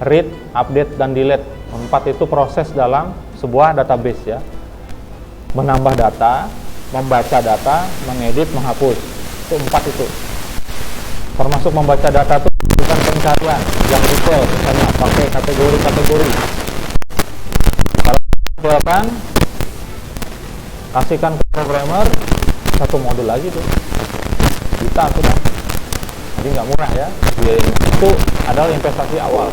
read, update, dan delete. 4 itu proses dalam sebuah database ya. Menambah data, membaca data, mengedit, menghapus. Itu 4 itu. Termasuk membaca data itu bukan pencarian yang detail, misalnya pakai kategori-kategori. Kalau detailkan, kasihkan ke programmer, 1 modul lagi tuh juta tuh kan. Jadi nggak murah ya biayanya. Itu adalah investasi awal,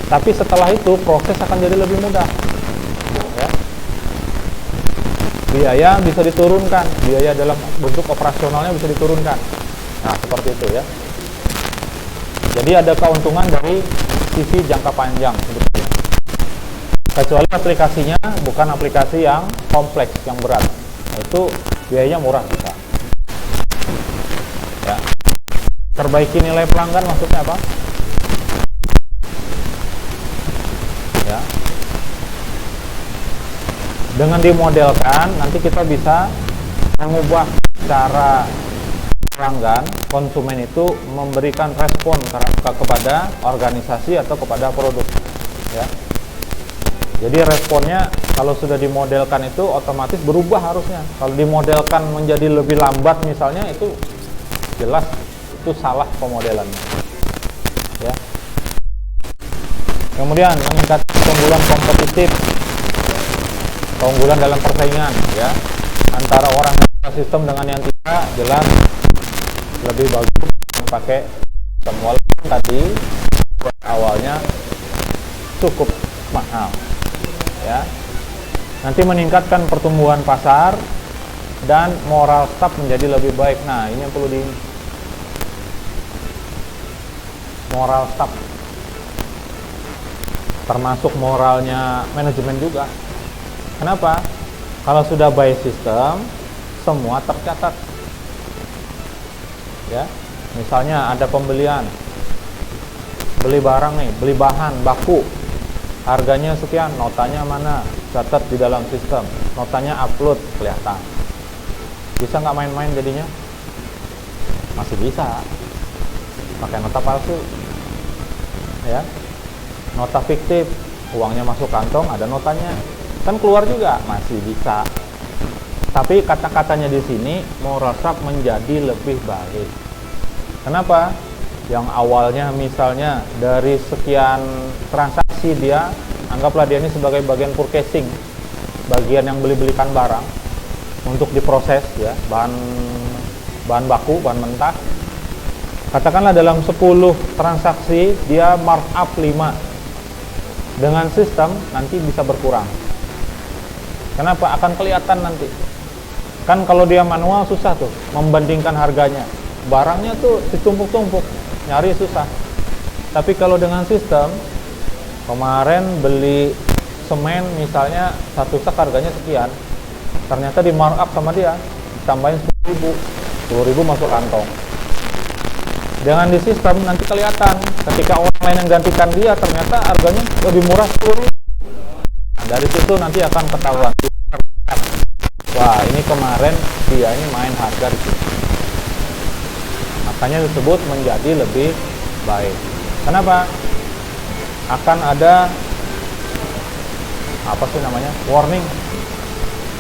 tapi setelah itu proses akan jadi lebih mudah ya. Biaya bisa diturunkan, biaya dalam bentuk operasionalnya bisa diturunkan. Nah seperti itu ya. Jadi ada keuntungan dari sisi jangka panjang sebetulnya. Kecuali aplikasinya bukan aplikasi yang kompleks, yang berat. Itu biayanya murah bisa. Ya. Perbaiki nilai pelanggan maksudnya apa? Ya. Dengan dimodelkan nanti kita bisa mengubah cara pelanggan, konsumen itu memberikan respon kepada organisasi atau kepada produk. Ya. Jadi responnya kalau sudah dimodelkan itu otomatis berubah harusnya. Kalau dimodelkan menjadi lebih lambat misalnya, itu jelas itu salah pemodelannya. Ya. Kemudian meningkatkan keunggulan kompetitif, keunggulan dalam persaingan ya. Antara orang yang sistem dengan yang tidak, jelas lebih bagus pakai sistem. Walaupun tadi awalnya cukup mahal. Ya. Nanti meningkatkan pertumbuhan pasar dan moral staff menjadi lebih baik. Nah, ini yang perlu di moral staff, termasuk moralnya manajemen juga. Kenapa? Kalau sudah by system, semua tercatat. Ya, misalnya ada pembelian, beli barang nih, beli bahan baku. Harganya sekian, notanya mana? Catat di dalam sistem. Notanya upload, kelihatan. Bisa nggak main-main jadinya? Masih bisa. Pakai nota palsu. Ya. Nota fiktif, uangnya masuk kantong, ada notanya. Kan keluar juga, masih bisa. Tapi kata-katanya di sini moral staff menjadi lebih baik. Kenapa? Yang awalnya misalnya dari sekian transaksi dia, anggaplah dia ini sebagai bagian purchasing, bagian yang beli-belikan barang untuk diproses ya, bahan baku, bahan mentah. Katakanlah dalam 10 transaksi dia markup 5. Dengan sistem nanti bisa berkurang. Kenapa? Akan kelihatan nanti. Kan kalau dia manual susah tuh membandingkan harganya. Barangnya tuh ditumpuk-tumpuk, nyari susah. Tapi kalau dengan sistem, kemarin beli semen misalnya 1 sak harganya sekian, ternyata di markup sama dia, tambahin 10.000 masuk kantong. Dengan di sistem nanti kelihatan, ketika orang lain yang gantikan dia ternyata harganya lebih murah 10.000. Nah, dari situ nanti akan ketahuan. Wah, ini kemarin dia ini main harga di sini. Makanya disebut menjadi lebih baik. Kenapa? Akan ada warning.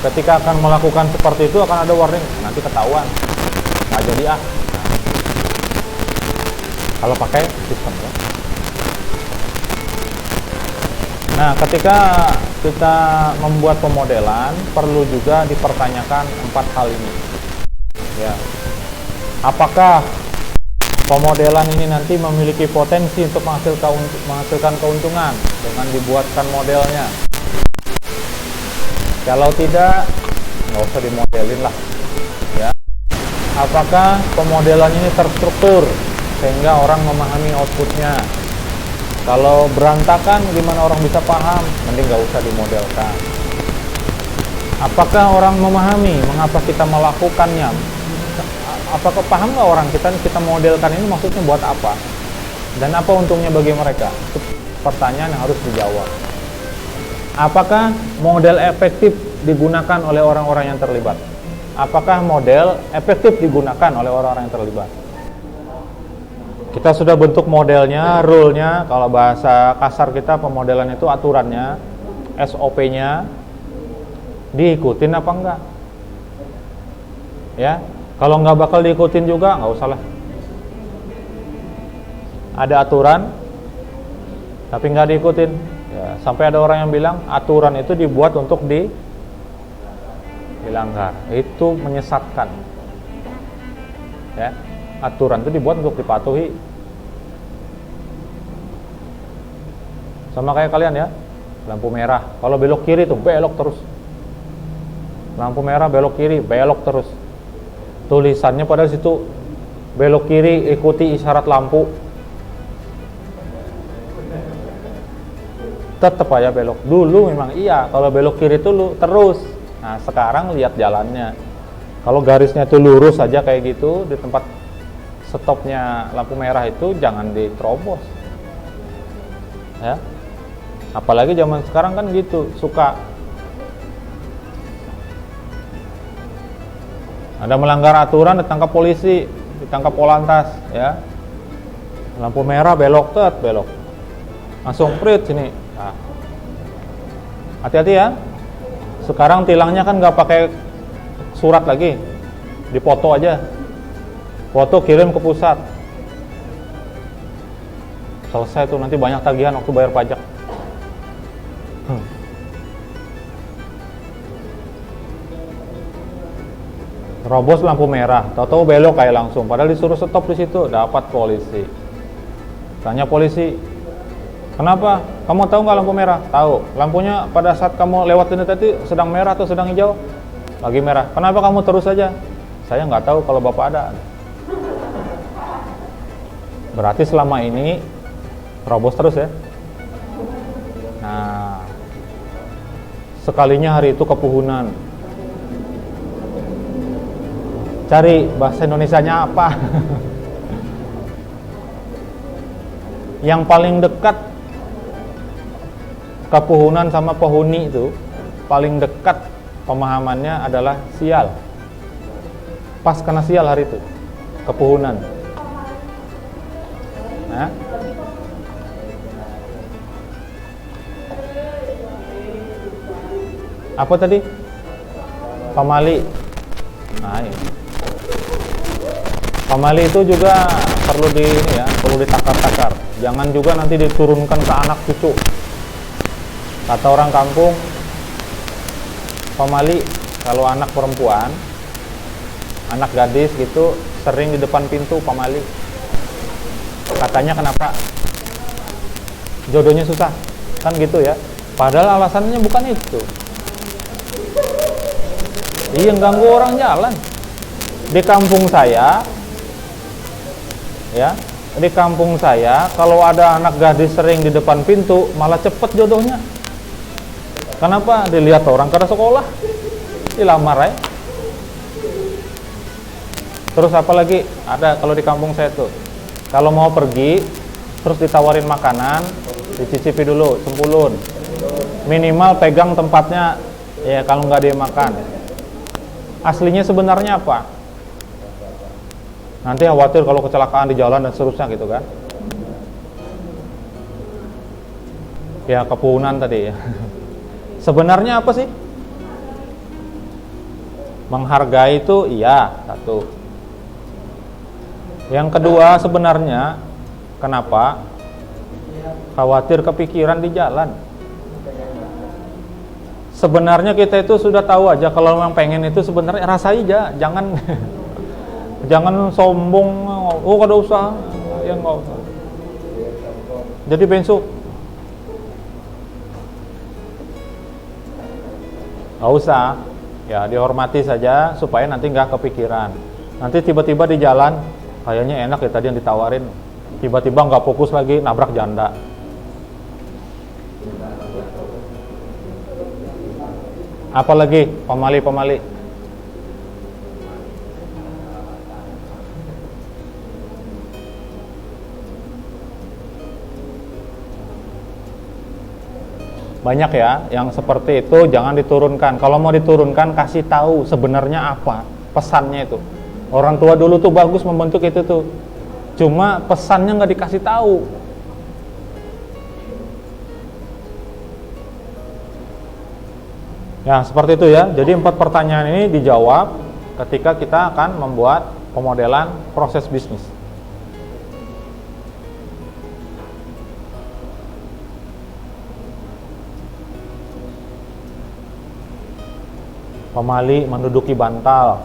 Ketika akan melakukan seperti itu akan ada warning. Nanti ketahuan. Nggak jadi Nah, kalau pakai sistem ya. Nah, ketika kita membuat pemodelan perlu juga dipertanyakan 4 hal ini. Ya. Apakah pemodelan ini nanti memiliki potensi untuk menghasilkan keuntungan dengan dibuatkan modelnya? Kalau tidak, nggak usah dimodelin lah. Ya, Apakah pemodelan ini terstruktur sehingga orang memahami outputnya? Kalau berantakan gimana orang bisa paham? Mending nggak usah dimodelkan. Apakah orang memahami mengapa kita melakukannya? Apakah paham nggak orang kita modelkan ini maksudnya buat apa? Dan apa untungnya bagi mereka? Itu pertanyaan yang harus dijawab. Apakah model efektif digunakan oleh orang-orang yang terlibat? Apakah model efektif digunakan oleh orang-orang yang terlibat? Kita sudah bentuk modelnya, rule-nya, kalau bahasa kasar kita pemodelan itu aturannya, SOP-nya, diikutin apa enggak? Ya, kalau nggak bakal diikutin juga nggak usah lah. Ada aturan, tapi nggak diikutin. Ya, sampai ada orang yang bilang aturan itu dibuat untuk dilanggar. Itu menyesatkan. Ya, aturan itu dibuat untuk dipatuhi. Sama kayak kalian ya, lampu merah. Kalau belok kiri tuh belok terus. Lampu merah belok kiri, belok terus. Tulisannya pada situ belok kiri ikuti isyarat lampu. Tetap aja belok. Dulu memang iya, kalau belok kiri itu terus. Nah, sekarang lihat jalannya. Kalau garisnya itu lurus saja kayak gitu, di tempat stopnya lampu merah itu jangan diterobos. Ya. Apalagi zaman sekarang kan gitu, suka ada melanggar aturan ditangkap polisi, ditangkap polantas, ya. Lampu merah belok, belok. Langsung prit sini. Nah. Hati-hati ya. Sekarang tilangnya kan nggak pakai surat lagi, dipoto aja. Foto kirim ke pusat. Selesai tuh, nanti banyak tagihan waktu bayar pajak. Robos lampu merah, tahu-tahu belok kayak langsung, padahal disuruh stop di situ, dapat polisi. Tanya polisi, kenapa? Kamu tahu nggak lampu merah? Tahu. Lampunya pada saat kamu lewat ini tadi sedang merah atau sedang hijau? Lagi merah. Kenapa kamu terus saja? Saya nggak tahu kalau bapak ada. Berarti selama ini robos terus ya. Nah, sekalinya hari itu kepuhunan. Cari bahasa Indonesianya apa? Yang paling dekat kepuhunan sama penghuni itu, paling dekat pemahamannya adalah sial. Pas kena sial hari itu, kepuhunan. Nah, apa tadi? Pamali. Nah, ini. Pamali itu juga perlu perlu ditakar-takar. Jangan juga nanti diturunkan ke anak cucu. Kata orang kampung, pamali kalau anak perempuan, anak gadis gitu sering di depan pintu pamali. Katanya kenapa? Jodohnya susah, kan gitu ya. Padahal alasannya bukan itu. Iya, ganggu orang jalan. Di kampung saya, ya, di kampung saya kalau ada anak gadis sering di depan pintu malah cepet jodohnya. Kenapa? Dilihat orang karena sekolah, dilamar ya. Terus apa lagi? Ada kalau di kampung saya tuh, kalau mau pergi terus ditawarin makanan, dicicipi dulu, sempulun. Minimal pegang tempatnya, ya kalau nggak dia makan. Aslinya sebenarnya apa? Nanti khawatir kalau kecelakaan di jalan dan seterusnya gitu kan. Ya, kepuhunan tadi ya. Sebenarnya apa sih? Menghargai itu iya, satu. Yang kedua sebenarnya kenapa? Khawatir kepikiran di jalan. Sebenarnya kita itu sudah tahu aja kalau memang pengen itu sebenarnya rasai aja, jangan jangan sombong. Oh, kada usah, ya nggak usah. Jadi besok nggak usah, ya dihormati saja supaya nanti nggak kepikiran. Nanti tiba-tiba di jalan, kayaknya enak ya tadi yang ditawarin, tiba-tiba nggak fokus lagi, nabrak janda. Apalagi pemali. Banyak ya yang seperti itu, jangan diturunkan. Kalau mau diturunkan, kasih tahu sebenarnya apa pesannya itu. Orang tua dulu tuh bagus membentuk itu tuh, cuma pesannya nggak dikasih tahu. Ya seperti itu ya. Jadi 4 pertanyaan ini dijawab ketika kita akan membuat pemodelan proses bisnis. Pemali menduduki bantal.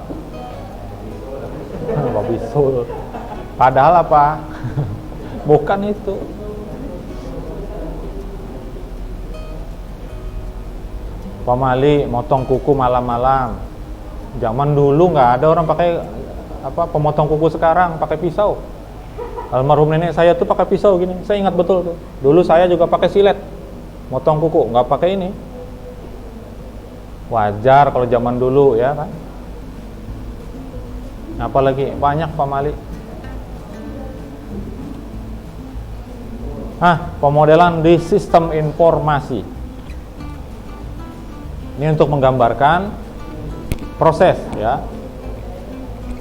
Babisul. Padahal apa? Bukan itu. Pemali motong kuku malam-malam. Zaman dulu nggak ada orang pakai pemotong kuku, sekarang pakai pisau. Almarhum nenek saya tuh pakai pisau gini. Saya ingat betul tuh. Dulu saya juga pakai silet. Motong kuku, nggak pakai ini. Wajar kalau zaman dulu ya kan. Apalagi banyak pemali. Pemodelan di sistem informasi. Ini untuk menggambarkan proses ya.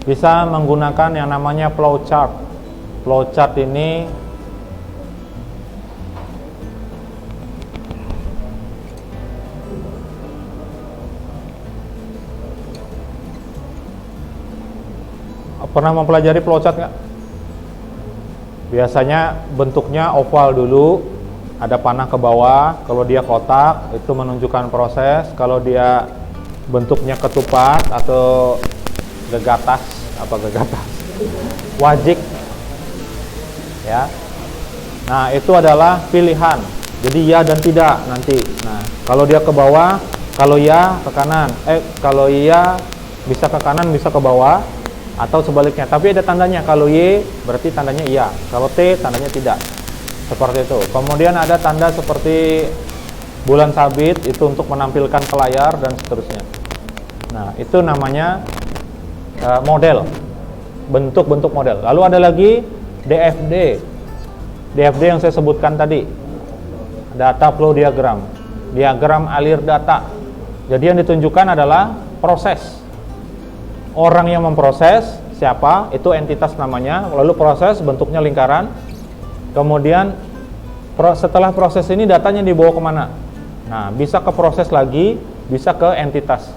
Bisa menggunakan yang namanya flowchart. Flowchart ini pernah mempelajari flowchart nggak? Biasanya bentuknya oval dulu, ada panah ke bawah. Kalau dia kotak, itu menunjukkan proses. Kalau dia bentuknya ketupat atau gegatas, wajik, ya. Nah itu adalah pilihan. Jadi ya dan tidak nanti. Nah kalau dia ke bawah, kalau ya ke kanan. Kalau iya bisa ke kanan, bisa ke bawah. Atau sebaliknya, tapi ada tandanya. Kalau Y berarti tandanya iya, kalau T tandanya tidak, seperti itu. Kemudian ada tanda seperti bulan sabit, itu untuk menampilkan ke layar dan seterusnya. Nah itu namanya model, bentuk-bentuk model. Lalu ada lagi DFD yang saya sebutkan tadi, data flow diagram, diagram alir data. Jadi yang ditunjukkan adalah proses. Orang yang memproses siapa, itu entitas namanya. Lalu proses bentuknya lingkaran. Kemudian setelah proses ini datanya dibawa kemana? Nah bisa ke proses lagi, bisa ke entitas.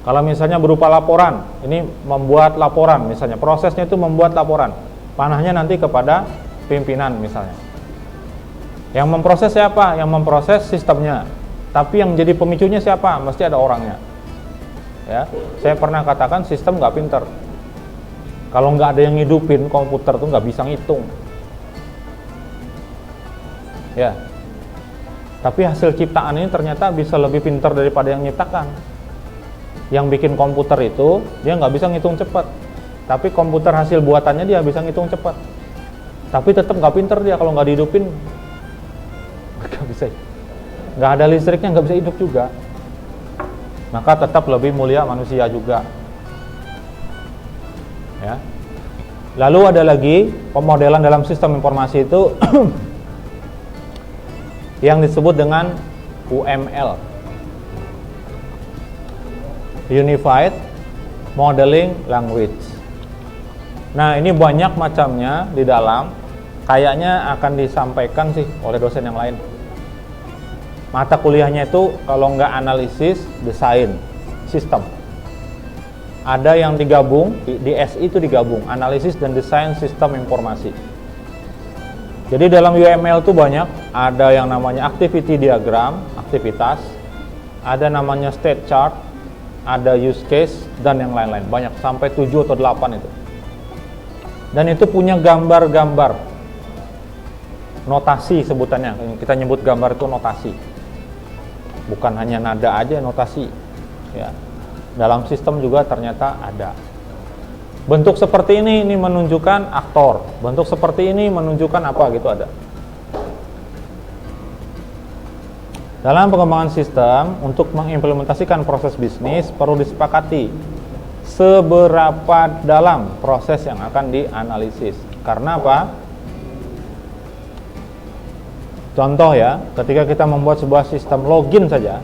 Kalau misalnya berupa laporan, ini membuat laporan misalnya, prosesnya itu membuat laporan, panahnya nanti kepada pimpinan misalnya. Yang memproses siapa? Yang memproses sistemnya. Tapi yang menjadi pemicunya siapa? Mesti ada orangnya. Ya, saya pernah katakan sistem nggak pinter. Kalau nggak ada yang ngidupin, komputer tuh nggak bisa ngitung. Ya, tapi hasil ciptaan ini ternyata bisa lebih pinter daripada yang nyiptakan. Yang bikin komputer itu dia nggak bisa ngitung cepat, tapi komputer hasil buatannya dia bisa ngitung cepat. Tapi tetap nggak pinter dia kalau nggak dihidupin, nggak bisa. Nggak ada listriknya nggak bisa hidup juga. Maka tetap lebih mulia manusia juga. Ya. Lalu ada lagi pemodelan dalam sistem informasi itu yang disebut dengan UML, Unified Modeling Language. Nah ini banyak macamnya di dalam. Kayaknya akan disampaikan sih oleh dosen yang lain. Mata kuliahnya itu kalau nggak analisis, desain sistem. Ada yang digabung, di SI itu digabung, analisis dan desain sistem informasi. Jadi dalam UML itu banyak, ada yang namanya activity diagram, aktivitas, ada namanya state chart, ada use case, dan yang lain-lain. Banyak, sampai 7 atau 8 itu. Dan itu punya gambar-gambar, notasi sebutannya, kita nyebut gambar itu notasi. Bukan hanya nada aja notasi, ya. Dalam sistem juga ternyata ada. Bentuk seperti ini menunjukkan aktor. Bentuk seperti ini menunjukkan apa gitu ada. Dalam pengembangan sistem, untuk mengimplementasikan proses bisnis perlu disepakati seberapa dalam proses yang akan dianalisis. Karena apa? Contoh ya, ketika kita membuat sebuah sistem login saja,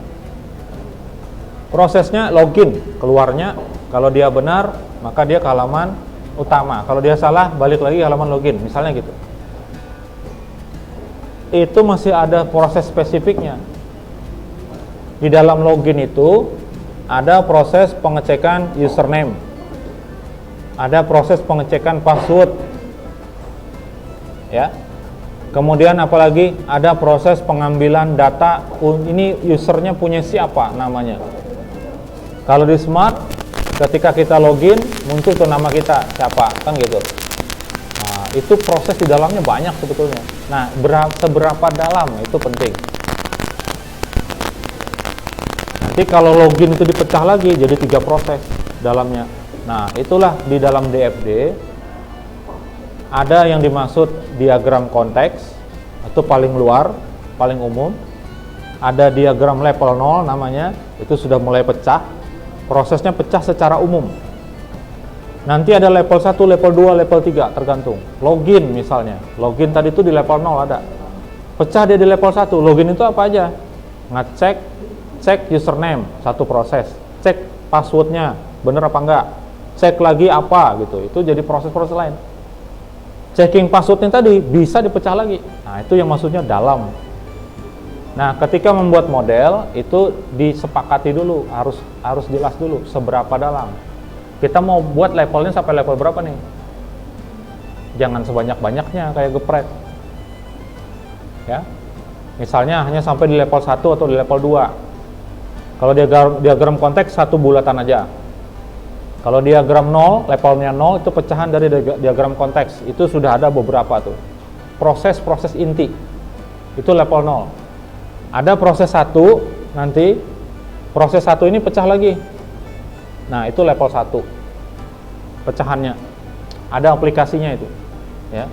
prosesnya login, keluarnya kalau dia benar, maka dia ke halaman utama. Kalau dia salah, balik lagi ke halaman login, misalnya gitu. Itu masih ada proses spesifiknya. Di dalam login itu ada proses pengecekan username, ada proses pengecekan password, ya. Kemudian apalagi ada proses pengambilan data, ini usernya punya siapa namanya. Kalau di Smart, ketika kita login muncul tuh nama kita siapa, kan gitu. Nah, itu proses di dalamnya banyak sebetulnya. Nah, seberapa dalam itu penting. Nanti kalau login itu dipecah lagi jadi 3 proses dalamnya. Nah, itulah di dalam DFD ada yang dimaksud diagram konteks, itu paling luar, paling umum. Ada diagram level 0 namanya, itu sudah mulai pecah. Prosesnya pecah secara umum. Nanti ada level 1, level 2, level 3 tergantung. Login misalnya, login tadi itu di level 0 ada. Pecah dia di level 1. Login itu apa aja? Cek username, satu proses. Cek passwordnya, bener apa enggak. Cek lagi apa gitu. Itu jadi proses-proses lain. Checking passwordnya tadi bisa dipecah lagi. Nah, itu yang maksudnya dalam. Nah, ketika membuat model itu disepakati dulu, harus jelas dulu seberapa dalam. Kita mau buat levelnya sampai level berapa nih? Jangan sebanyak-banyaknya kayak geprek. Ya. Misalnya hanya sampai di level 1 atau di level 2. Kalau diagram konteks 1 bulatan aja. Kalau diagram 0, levelnya 0 itu pecahan dari diagram konteks. Itu sudah ada beberapa tuh. Proses-proses inti. Itu level 0. Ada proses 1, nanti proses 1 ini pecah lagi. Nah, itu level 1. Pecahannya. Ada aplikasinya itu. Ya.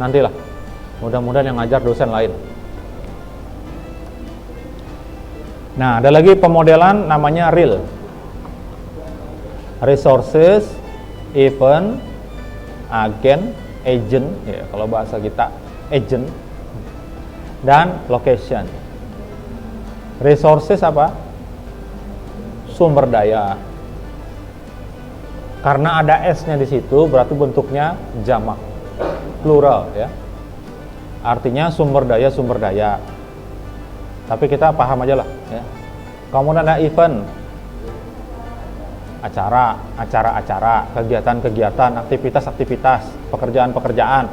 Nantilah. Mudah-mudahan yang ngajar dosen lain. Nah, ada lagi pemodelan namanya real. Resources, event, agen, agent, ya kalau bahasa kita agent, dan location. Resources apa? Sumber daya. Karena ada S-nya di situ, berarti bentuknya jamak, plural, ya. Artinya sumber daya. Tapi kita paham aja lah, ya. Kemudian ada event, acara, kegiatan, aktivitas, pekerjaan.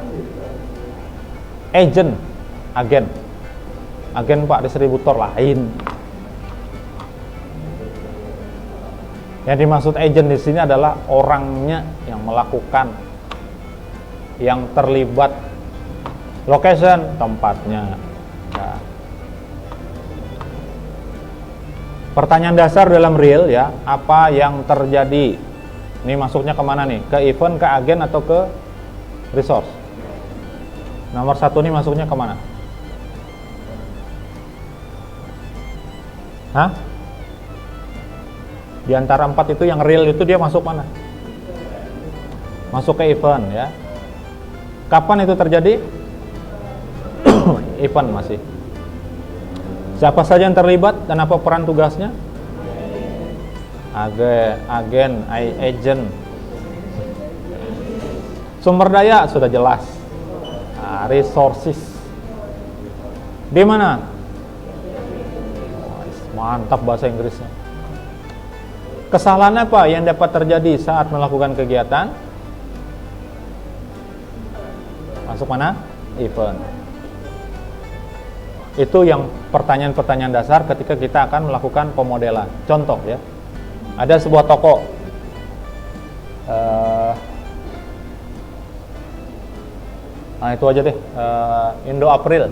Agent, agen Pak, distributor lain. Yang dimaksud agent di sini adalah orangnya yang melakukan, yang terlibat. Location, tempatnya. Ya. Pertanyaan dasar dalam real ya, apa yang terjadi? Ini masuknya kemana nih? Ke event, ke agen, atau ke resource? Nomor 1 ini masuknya kemana? Hah? Di antara 4 itu yang real itu dia masuk mana? Masuk ke event ya. Kapan itu terjadi? Event masih. Siapa saja yang terlibat dan apa peran tugasnya? Agen, agent. Sumber daya sudah jelas. Nah, resources. Di mana? Mantap bahasa Inggrisnya. Kesalahan apa yang dapat terjadi saat melakukan kegiatan? Masuk mana? Event. Itu yang pertanyaan-pertanyaan dasar ketika kita akan melakukan pemodelan. Contoh ya, ada sebuah toko, nah itu aja deh, Indo April.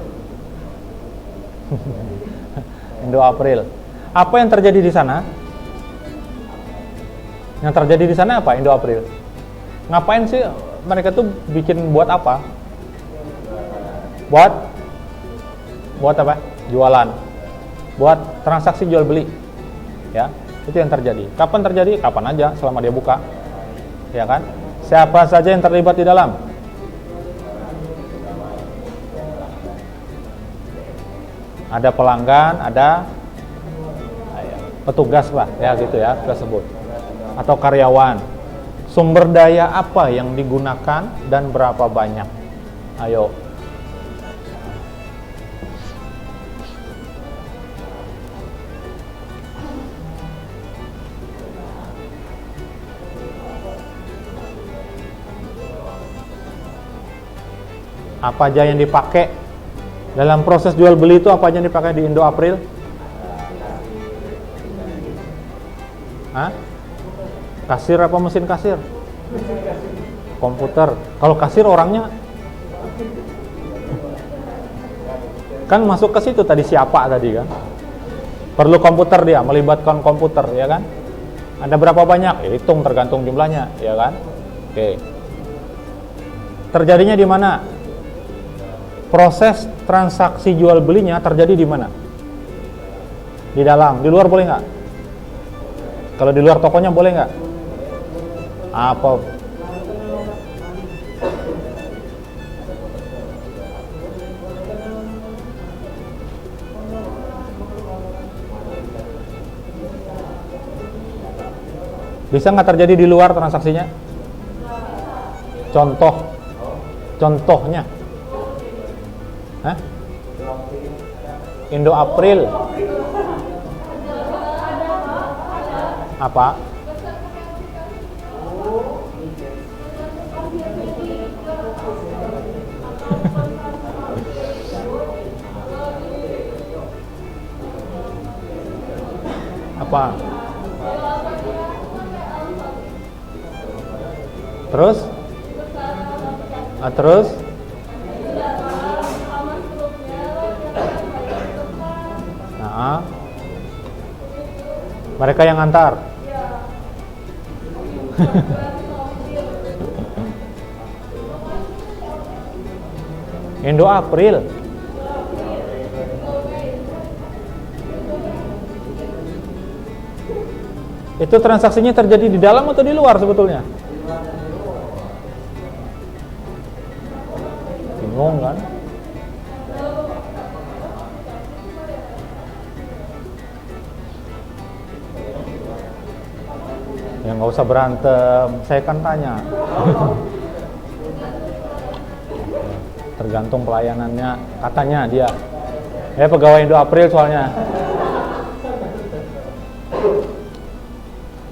Indo April. Apa yang terjadi di sana? Yang terjadi di sana apa? Indo April. Ngapain sih mereka tuh bikin, buat apa? Buat apa? Jualan. Buat transaksi jual beli. Ya, itu yang terjadi. Kapan terjadi? Kapan aja, selama dia buka. Ya kan? Siapa saja yang terlibat di dalam? Ada pelanggan, ada petugas lah, ya gitu ya, kita sebut. Atau karyawan. Sumber daya apa yang digunakan dan berapa banyak? Ayo. Apa aja yang dipakai dalam proses jual beli itu? Apa aja yang dipakai di Indo April? Hah? Kasir apa mesin kasir? Komputer. Kalau kasir orangnya kan masuk ke situ tadi, siapa tadi kan? Perlu komputer, dia melibatkan komputer, ya kan? Ada berapa banyak? Hitung tergantung jumlahnya, ya kan? Oke. Terjadinya di mana? Proses transaksi jual belinya terjadi di mana? Di dalam, di luar boleh nggak? Kalau di luar tokonya boleh nggak? Apa? Bisa nggak terjadi di luar transaksinya? Contohnya? Hah? Indo April. Apa? Apa? Terus? Terus? Nah, mereka yang antar. Indo April. Itu transaksinya terjadi di dalam atau di luar sebetulnya? Bingung kan? Ya nggak usah berantem, saya kan tanya. Tergantung pelayanannya, katanya dia. Pegawai Indo April soalnya.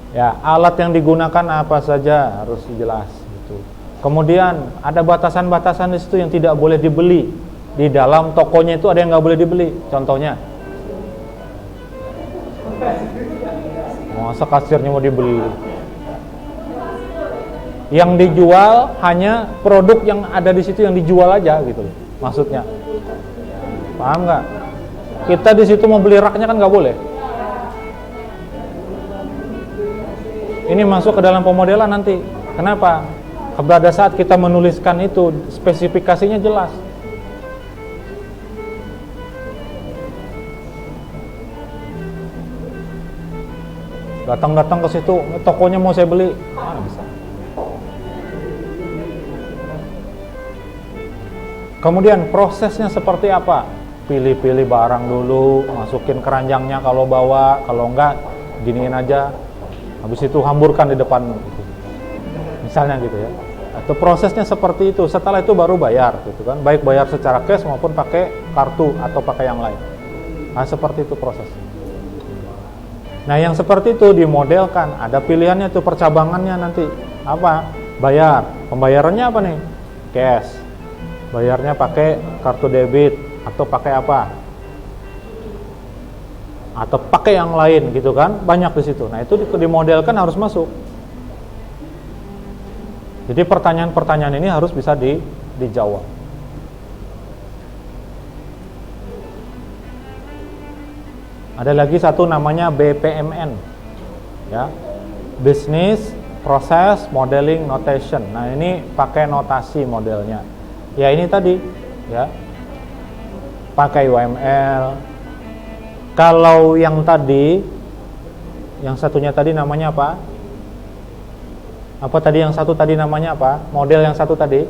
Ya, alat yang digunakan apa saja harus jelas gitu. Kemudian ada batasan-batasan di situ yang tidak boleh dibeli. Di dalam tokonya itu ada yang nggak boleh dibeli. Contohnya, masa kasirnya mau dibeli? Yang dijual hanya produk yang ada di situ, yang dijual aja gitu loh, maksudnya. Paham nggak? Kita di situ mau beli raknya kan nggak boleh. Ini masuk ke dalam pemodelan nanti. Kenapa? Pada saat kita menuliskan itu, spesifikasinya jelas. Datang-datang ke situ, tokonya mau saya beli, bisa. Kemudian prosesnya seperti apa? Pilih-pilih barang dulu, masukin keranjangnya kalau bawa, kalau enggak giniin aja. Habis itu hamburkan di depan gitu. Misalnya gitu ya. Atau prosesnya seperti itu. Setelah itu baru bayar gitu kan. Baik bayar secara cash maupun pakai kartu atau pakai yang lain. Nah, seperti itu prosesnya. Nah, yang seperti itu dimodelkan, ada pilihannya tuh, percabangannya nanti. Apa? Bayar. Pembayarannya apa nih? Cash. Bayarnya pakai kartu debit atau pakai apa? Atau pakai yang lain gitu kan, banyak di situ. Nah, itu dimodelkan harus masuk. Jadi pertanyaan-pertanyaan ini harus bisa dijawab. Ada lagi satu namanya BPMN, ya, Business Process Modeling Notation. Nah, ini pakai notasi modelnya. Ya ini tadi, ya. Pakai UML. Kalau yang tadi, yang satunya tadi namanya apa? Apa tadi yang satu tadi namanya apa? Model yang satu tadi?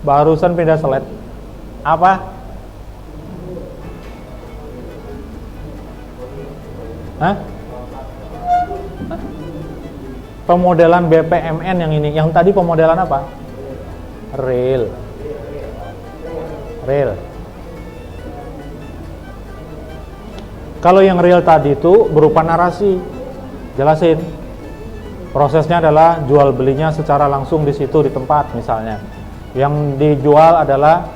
Barusan pindah slide. Apa? Hah? Pemodelan BPMN yang ini. Yang tadi pemodelan apa? Real. Kalau yang real tadi itu berupa narasi. Jelasin. Prosesnya adalah jual belinya secara langsung di situ di tempat misalnya. Yang dijual adalah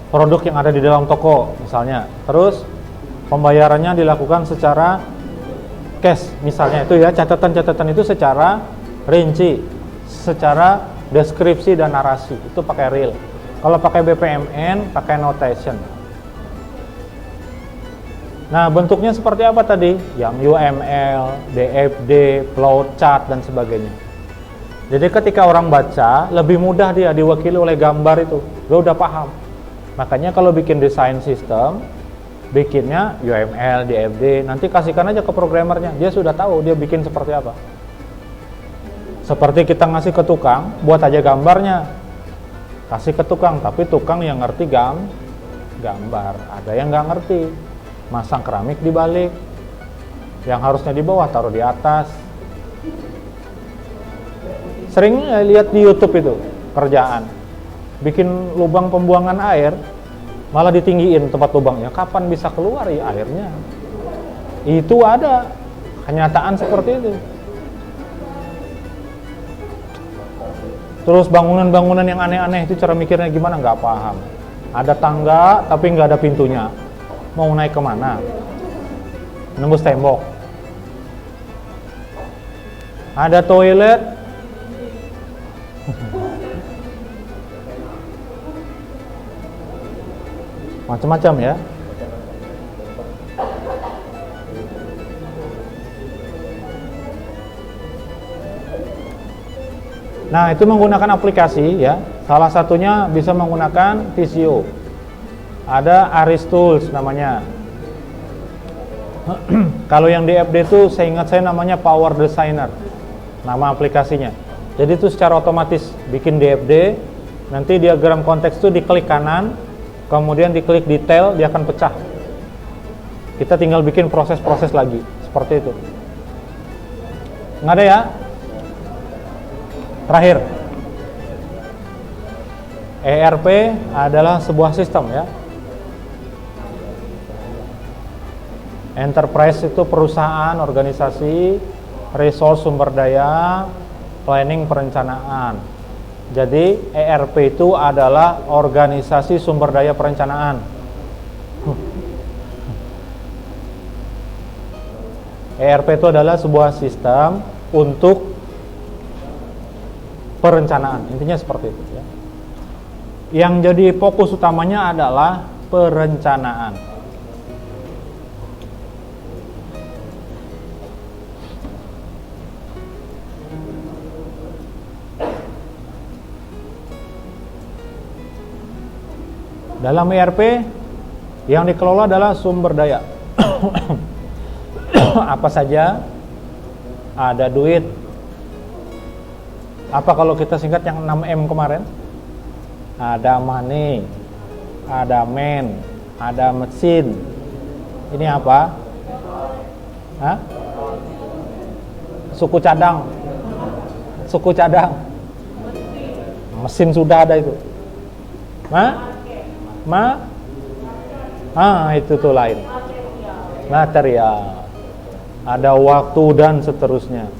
produk yang ada di dalam toko misalnya. Terus pembayarannya dilakukan secara cash misalnya, itu ya, catatan-catatan itu secara rinci, secara deskripsi dan narasi, itu pakai real. Kalau pakai BPMN pakai notation. Nah, bentuknya seperti apa tadi? Yang UML, DFD, flowchart dan sebagainya. Jadi ketika orang baca lebih mudah, dia diwakili oleh gambar itu, lo udah paham. Makanya kalau bikin desain sistem, bikinnya UML, DFD, nanti kasihkan aja ke programmernya, dia sudah tahu dia bikin seperti apa. Seperti kita ngasih ke tukang, buat aja gambarnya, kasih ke tukang, tapi tukang yang ngerti gambar. Ada yang nggak ngerti, masang keramik di balik, yang harusnya di bawah taruh di atas. Sering lihat di YouTube itu kerjaan, bikin lubang pembuangan air, malah ditinggiin tempat lubangnya. Kapan bisa keluar ya airnya? Itu ada kenyataan seperti itu. Terus bangunan-bangunan yang aneh-aneh itu cara mikirnya gimana, nggak paham. Ada tangga tapi nggak ada pintunya. Mau naik kemana? Nembus tembok. Ada toilet. Macam-macam ya. Nah, itu menggunakan aplikasi ya. Salah satunya bisa menggunakan Visio. Ada Aristools namanya. Kalau yang DFD itu saya ingat saya namanya Power Designer. Nama aplikasinya. Jadi itu secara otomatis bikin DFD, nanti diagram konteks itu diklik kanan, kemudian diklik detail, dia akan pecah. Kita tinggal bikin proses-proses lagi, seperti itu. Nggak ada ya? Terakhir, ERP adalah sebuah sistem ya. Enterprise itu perusahaan, organisasi, resource sumber daya, planning perencanaan. Jadi ERP itu adalah organisasi sumber daya perencanaan. ERP itu adalah sebuah sistem untuk perencanaan, intinya seperti itu ya. Yang jadi fokus utamanya adalah perencanaan. Dalam ERP yang dikelola adalah sumber daya. Apa saja? Ada duit. Apa kalau kita singkat yang 6M kemarin? Ada money, ada man, ada mesin. Ini apa? Hah? Suku cadang. Suku cadang. Mesin sudah ada itu. Itu tuh lain. Material. Ada waktu dan seterusnya.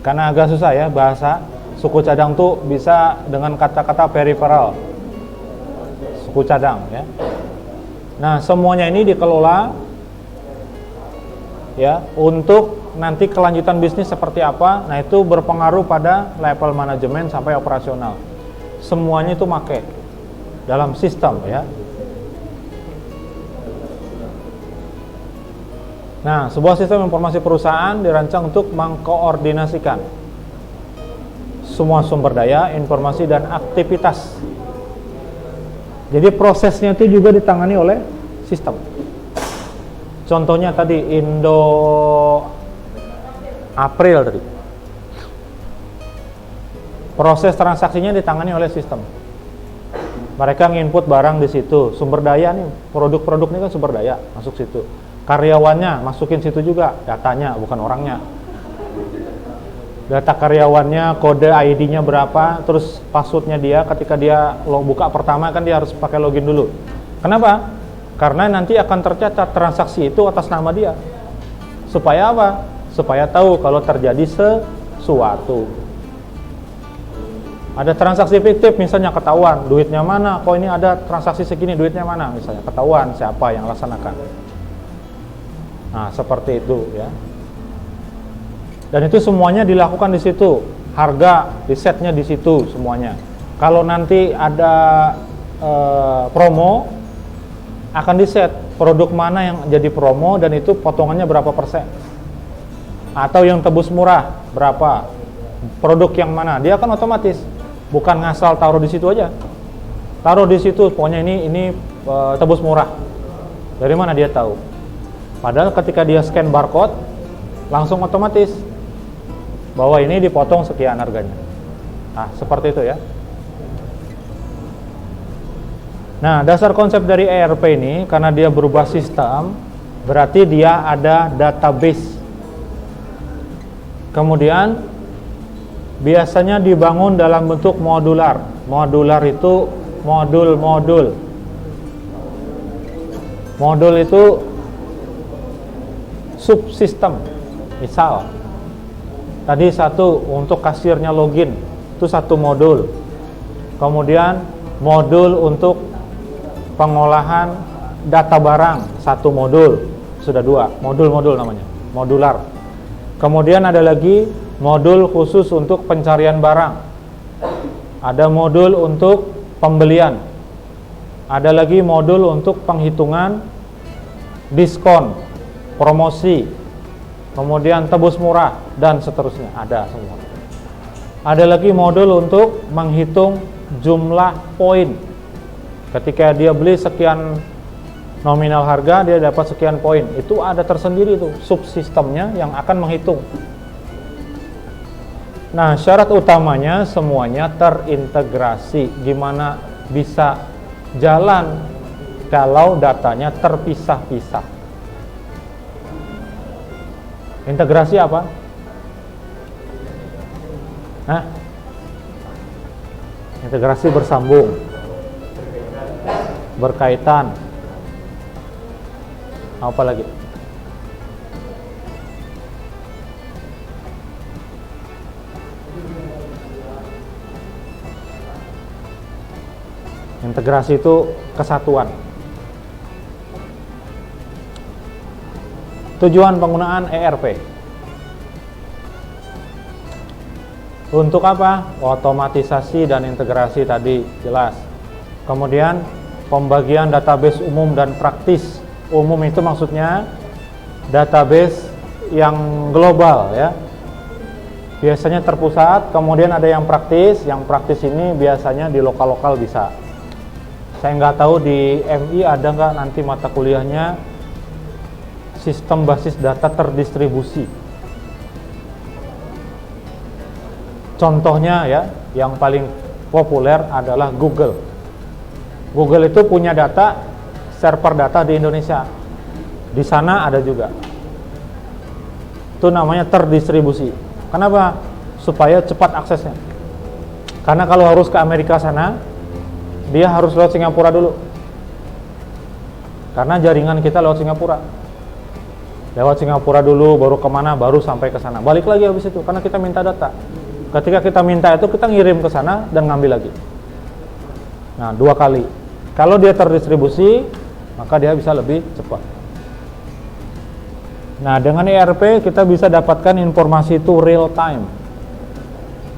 Karena agak susah ya bahasa. Suku cadang tuh bisa dengan kata-kata peripheral. Suku cadang ya. Nah, semuanya ini dikelola ya untuk nanti kelanjutan bisnis seperti apa. Nah, itu berpengaruh pada level manajemen sampai operasional. Semuanya itu make dalam sistem ya. Nah, sebuah sistem informasi perusahaan dirancang untuk mengkoordinasikan semua sumber daya, informasi, dan aktivitas. Jadi prosesnya itu juga ditangani oleh sistem. Contohnya tadi Indo April tadi. Proses transaksinya ditangani oleh sistem. Mereka nginput barang di situ, sumber daya nih, produk-produk ini kan sumber daya, masuk situ. Karyawannya masukin situ juga, datanya bukan orangnya. Data karyawannya, kode ID-nya berapa, terus passwordnya dia, ketika dia buka pertama kan dia harus pakai login dulu. Kenapa? Karena nanti akan tercatat transaksi itu atas nama dia. Supaya apa? Supaya tahu kalau terjadi sesuatu. Ada transaksi fiktif misalnya ketahuan, duitnya mana, kok ini ada transaksi segini, duitnya mana, misalnya ketahuan siapa yang laksanakan. Nah, seperti itu ya. Dan itu semuanya dilakukan di situ. Harga di setnya di situ semuanya. Kalau nanti ada promo, akan di set produk mana yang jadi promo dan itu potongannya berapa persen. Atau yang tebus murah berapa. Produk yang mana, dia akan otomatis. Bukan ngasal taruh di situ aja. Taruh di situ, pokoknya ini tebus murah. Dari mana dia tahu? Padahal ketika dia scan barcode, langsung otomatis bahwa ini dipotong sekian harganya. Nah, seperti itu ya. Nah, dasar konsep dari ERP ini, karena dia berubah sistem, berarti dia ada database. Kemudian, biasanya dibangun dalam bentuk modular. Modular itu modul-modul. Modul itu subsistem. Misal tadi satu untuk kasirnya login, itu satu modul. Kemudian modul untuk pengolahan data barang, satu modul. Sudah dua, modul-modul namanya, modular. Kemudian ada lagi modul khusus untuk pencarian barang. Ada modul untuk pembelian. Ada lagi modul untuk penghitungan diskon, promosi, kemudian tebus murah, dan seterusnya. Ada semua. Ada lagi modul untuk menghitung jumlah poin. Ketika dia beli sekian nominal harga, dia dapat sekian poin. Itu ada tersendiri tuh subsistemnya yang akan menghitung. Nah, syarat utamanya semuanya terintegrasi. Gimana bisa jalan kalau datanya terpisah-pisah? Integrasi apa? Hah? Integrasi bersambung, berkaitan. Apa lagi? Integrasi itu kesatuan. Tujuan penggunaan ERP untuk apa? Otomatisasi dan integrasi tadi jelas. Kemudian pembagian database umum dan praktis. Umum itu maksudnya database yang global ya. Biasanya terpusat, kemudian ada yang praktis. Yang praktis ini biasanya di lokal-lokal bisa. Saya nggak tahu di MI ada nggak nanti mata kuliahnya sistem basis data terdistribusi. Contohnya ya, yang paling populer adalah Google. Google itu punya data, server data di Indonesia. Di sana ada juga. Itu namanya terdistribusi. Kenapa? Supaya cepat aksesnya. Karena kalau harus ke Amerika sana, dia harus lewat Singapura dulu. Karena jaringan kita lewat Singapura. Lewat Singapura dulu, baru kemana, baru sampai ke sana. Balik lagi habis itu, karena kita minta data. Ketika kita minta itu, kita ngirim ke sana dan ngambil lagi. Nah, 2 kali. Kalau dia terdistribusi, maka dia bisa lebih cepat. Nah, dengan ERP kita bisa dapatkan informasi itu real time.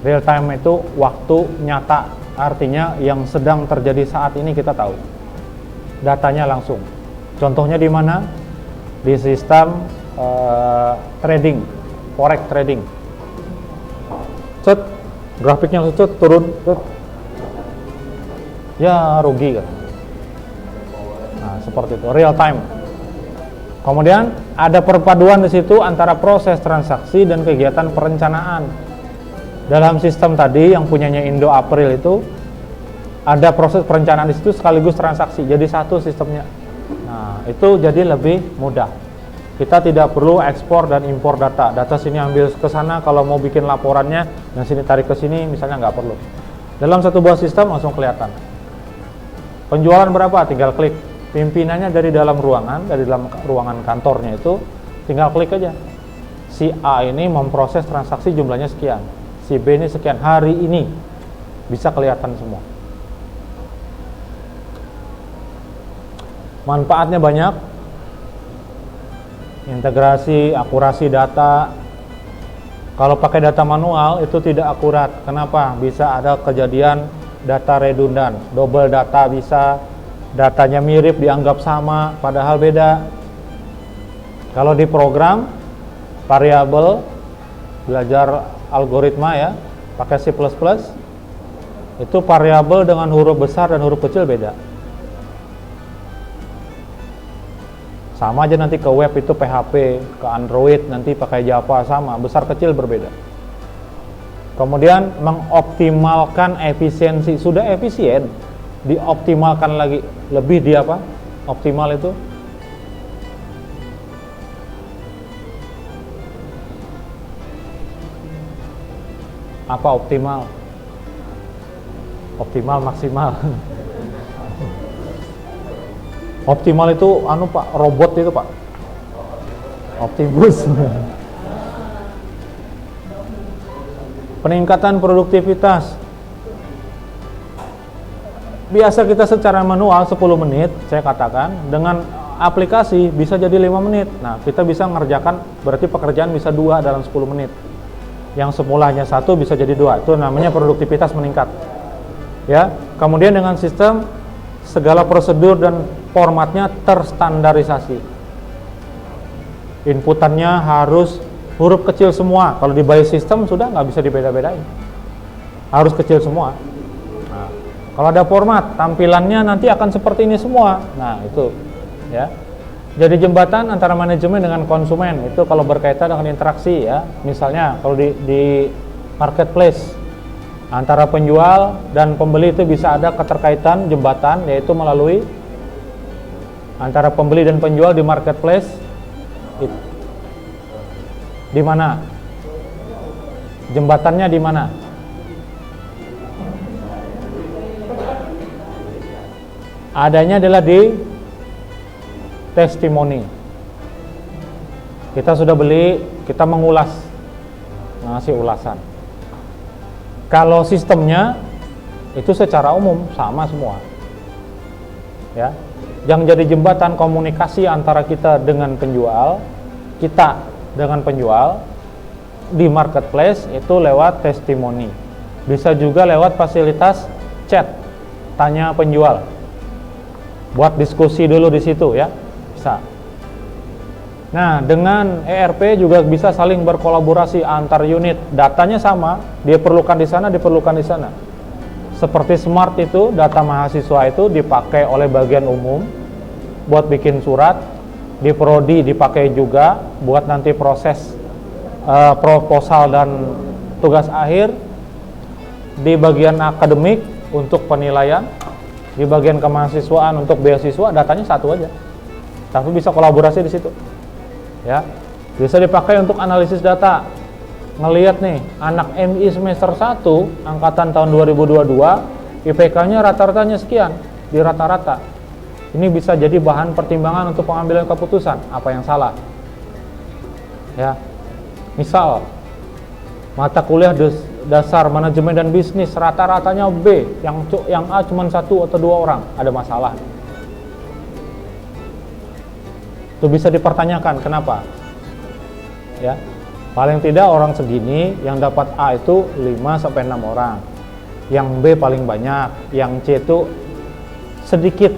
Real time itu waktu nyata, artinya yang sedang terjadi saat ini kita tahu. Datanya langsung. Contohnya di mana? Di sistem trading, forex trading. Cet, grafiknya cet, turun, cet. Ya rugi kan. Nah, seperti itu, real time. Kemudian ada perpaduan di situ antara proses transaksi dan kegiatan perencanaan. Dalam sistem tadi yang punyanya Indo April itu ada proses perencanaan di situ sekaligus transaksi, jadi satu sistemnya. Nah, itu jadi lebih mudah. Kita tidak perlu ekspor dan impor data. Data sini ambil ke sana, kalau mau bikin laporannya yang sini tarik ke sini misalnya nggak perlu. Dalam satu buah sistem langsung kelihatan. Penjualan berapa? Tinggal klik. Pimpinannya dari dalam ruangan kantornya itu tinggal klik aja. Si A ini memproses transaksi jumlahnya sekian, si B ini sekian hari ini, bisa kelihatan semua. Manfaatnya banyak. Integrasi, akurasi data. Kalau pakai data manual itu tidak akurat. Kenapa? Bisa ada kejadian data redundan, double data bisa. Datanya mirip dianggap sama padahal beda. Kalau di program variabel, belajar algoritma ya, pakai C++, itu variabel dengan huruf besar dan huruf kecil beda. Sama aja nanti ke web itu PHP, ke Android nanti pakai Java sama, besar kecil berbeda. Kemudian mengoptimalkan efisiensi, sudah efisien, dioptimalkan lagi, lebih di apa? Optimal itu apa? Optimal, optimal maksimal. Optimal itu anu Pak, robot itu Pak, Optimus. Peningkatan produktivitas. Biasa kita secara manual 10 menit, saya katakan, dengan aplikasi bisa jadi 5 menit. Nah, kita bisa mengerjakan, berarti pekerjaan bisa 2 dalam 10 menit. Yang semulanya 1 bisa jadi 2. Itu namanya produktivitas meningkat. Ya. Kemudian dengan sistem segala prosedur dan formatnya terstandarisasi. Inputannya harus huruf kecil semua. Kalau di by system sudah nggak bisa dibeda-bedain. Harus kecil semua. Kalau ada format, tampilannya nanti akan seperti ini semua. Nah, itu ya. Jadi jembatan antara manajemen dengan konsumen itu kalau berkaitan dengan interaksi ya. Misalnya kalau di marketplace antara penjual dan pembeli itu bisa ada keterkaitan jembatan, yaitu melalui antara pembeli dan penjual di marketplace. Di mana? Jembatannya di mana? Adanya adalah di testimoni. Kita sudah beli, kita mengulas, ngasih ulasan. Kalau sistemnya itu secara umum sama semua. Ya. Yang jadi jembatan komunikasi antara kita dengan penjual, kita dengan penjual di marketplace itu lewat testimoni. Bisa juga lewat fasilitas chat, tanya penjual. Buat diskusi dulu di situ ya, bisa. Nah, dengan ERP juga bisa saling berkolaborasi antar unit. Datanya sama, dia perlukan di sana, diperlukan di sana. Seperti Smart itu, data mahasiswa itu dipakai oleh bagian umum buat bikin surat. Di Prodi dipakai juga buat nanti proses proposal dan tugas akhir. Di bagian akademik untuk penilaian. Di bagian kemahasiswaan untuk beasiswa datanya satu aja, tapi bisa kolaborasi di situ, ya. Bisa dipakai untuk analisis data, ngelihat nih anak MI semester 1 angkatan tahun 2022 IPK-nya rata-ratanya sekian di rata-rata. Ini bisa jadi bahan pertimbangan untuk pengambilan keputusan apa yang salah, ya. Misal mata kuliah dasar manajemen dan bisnis rata-ratanya B, yang A cuma 1 atau 2 orang, ada masalah. Itu bisa dipertanyakan kenapa. Ya. Paling tidak orang segini yang dapat A itu 5 sampai 6 orang. Yang B paling banyak, yang C itu sedikit.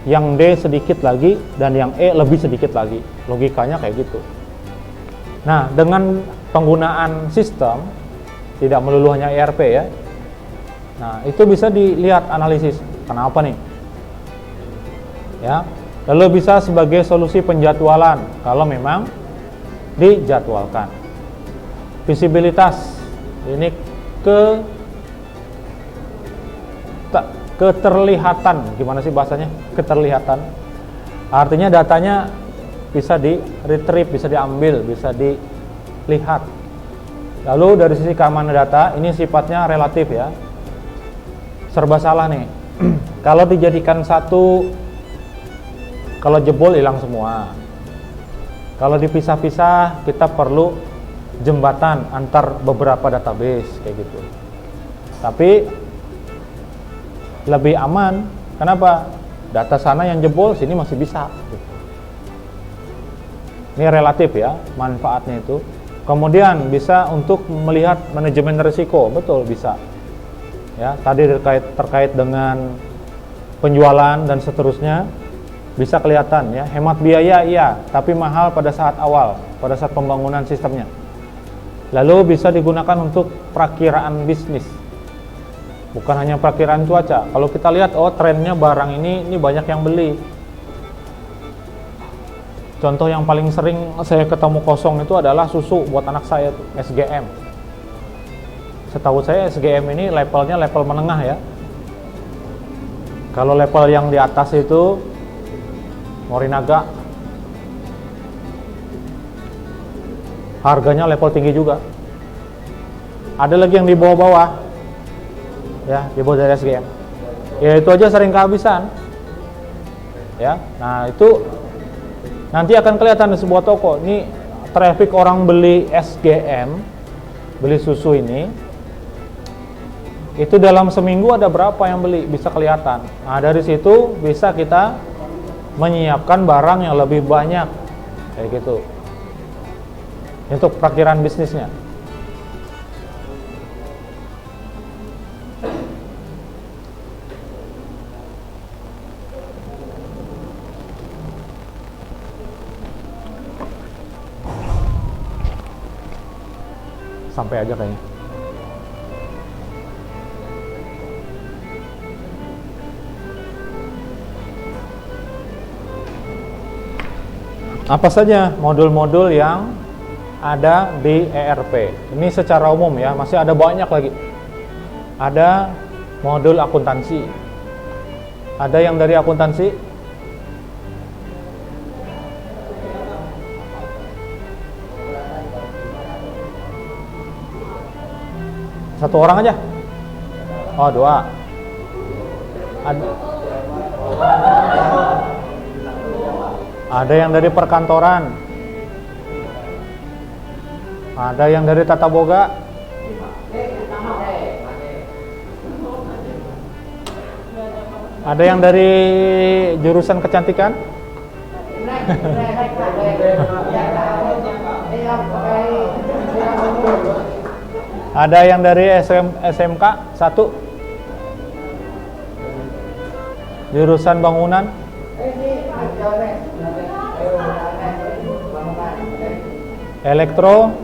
yang D sedikit lagi, dan yang E lebih sedikit lagi. Logikanya kayak gitu. Nah, dengan penggunaan sistem, tidak melulu hanya ERP ya. Nah, itu bisa dilihat analisis. Kenapa nih? Ya, lalu bisa sebagai solusi penjadwalan kalau memang dijadwalkan. Visibilitas, ini keterlihatan, gimana sih bahasanya? Keterlihatan. Artinya datanya bisa di retrieve, bisa diambil, bisa dilihat. Lalu dari sisi keamanan data, ini sifatnya relatif ya. Serba salah nih. Kalau dijadikan satu, kalau jebol hilang semua. Kalau dipisah-pisah, kita perlu jembatan antar beberapa database kayak gitu. Tapi lebih aman. Kenapa? Data sana yang jebol, sini masih bisa. Ini relatif ya, manfaatnya itu. Kemudian bisa untuk melihat manajemen risiko, betul bisa. Ya, tadi terkait dengan penjualan dan seterusnya bisa kelihatan ya. Hemat biaya iya, tapi mahal pada saat awal, pada saat pembangunan sistemnya. Lalu bisa digunakan untuk perakiraan bisnis. Bukan hanya perakiraan cuaca. Kalau kita lihat, oh trennya barang ini banyak yang beli. Contoh yang paling sering saya ketemu kosong itu adalah susu buat anak saya tuh, SGM. Setahu saya SGM ini levelnya level menengah ya. Kalau level yang di atas itu Morinaga, harganya level tinggi juga. Ada lagi yang di bawah-bawah. Ya, di bawah dari SGM. Ya itu aja sering kehabisan. Ya. Nah, itu nanti akan kelihatan di sebuah toko. Ini traffic orang beli SGM, beli susu ini. Itu dalam seminggu ada berapa yang beli, bisa kelihatan. Nah, dari situ bisa kita menyiapkan barang yang lebih banyak. Kayak gitu. Untuk perakiraan bisnisnya. Sampai aja kayaknya. Apa saja modul-modul yang ada di ERP? Ini secara umum ya, masih ada banyak lagi. Ada modul akuntansi. Ada yang dari akuntansi? Satu orang aja? Oh, dua. Ada yang dari perkantoran. Ada yang dari tata boga. Ada yang dari jurusan kecantikan. Ada yang dari SMK 1, jurusan bangunan. Elektro,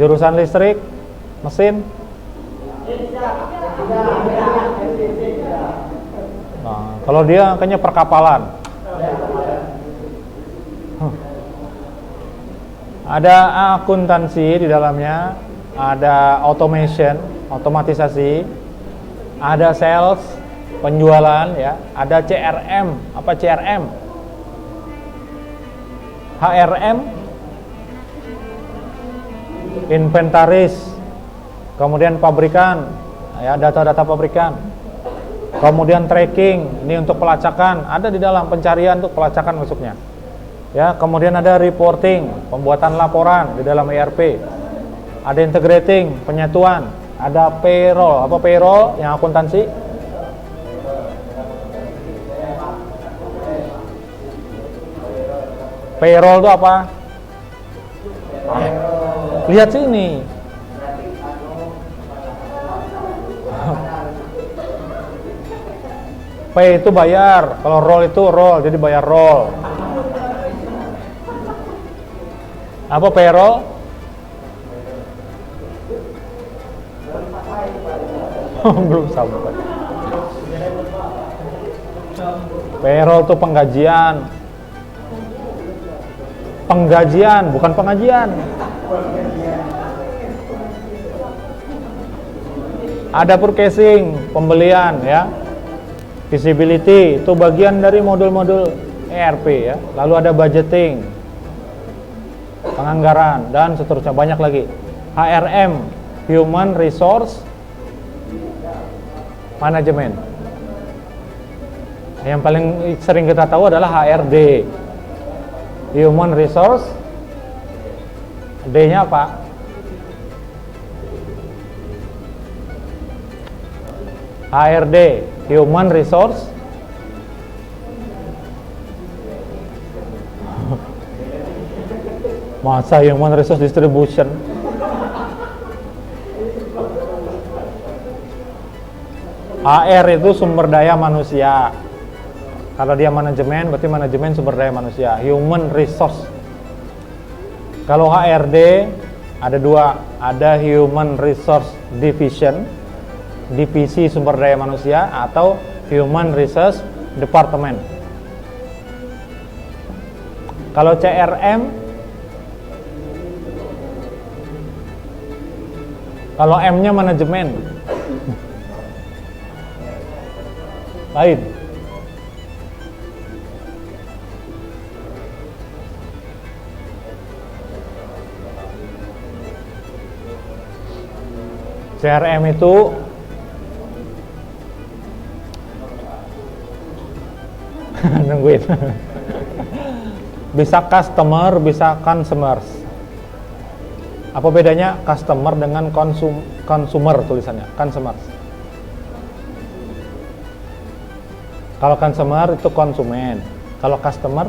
jurusan listrik, mesin. Nah, kalau dia kayaknya perkapalan. Ada akuntansi di dalamnya, ada automation, otomatisasi, ada sales, penjualan ya, ada CRM, apa CRM? HRM, inventaris, kemudian pabrikan, ya data-data pabrikan, kemudian tracking, ini untuk pelacakan, ada di dalam pencarian untuk pelacakan masuknya. Ya, kemudian ada reporting, pembuatan laporan di dalam ERP. Ada integrating, penyatuan, ada payroll. Apa payroll yang akuntansi? Payroll itu apa? Lihat sini. Pay itu bayar, kalau roll itu roll, jadi bayar roll. Apa payroll? Belum sampai. Payroll itu penggajian. Penggajian, bukan pengajian. Ada purchasing, pembelian ya. Visibility itu bagian dari modul-modul ERP ya. Lalu ada budgeting, penganggaran dan seterusnya, banyak lagi. HRM, Human Resource Management. Yang paling sering kita tahu adalah HRD, Human Resource. D-nya apa? HRD, Human Resource masa Human Resource Distribution. HR itu sumber daya manusia. Kalau dia manajemen, berarti manajemen sumber daya manusia. Human Resource. Kalau HRD ada dua, ada Human Resource Division, divisi sumber daya manusia, atau Human Resource Department. Kalau CRM, kalau M-nya manajemen, lain. CRM itu nungguin. Bisa customer, bisa consumers. Apa bedanya customer dengan consumer tulisannya? Consumers. Kalau consumer itu konsumen. Kalau customer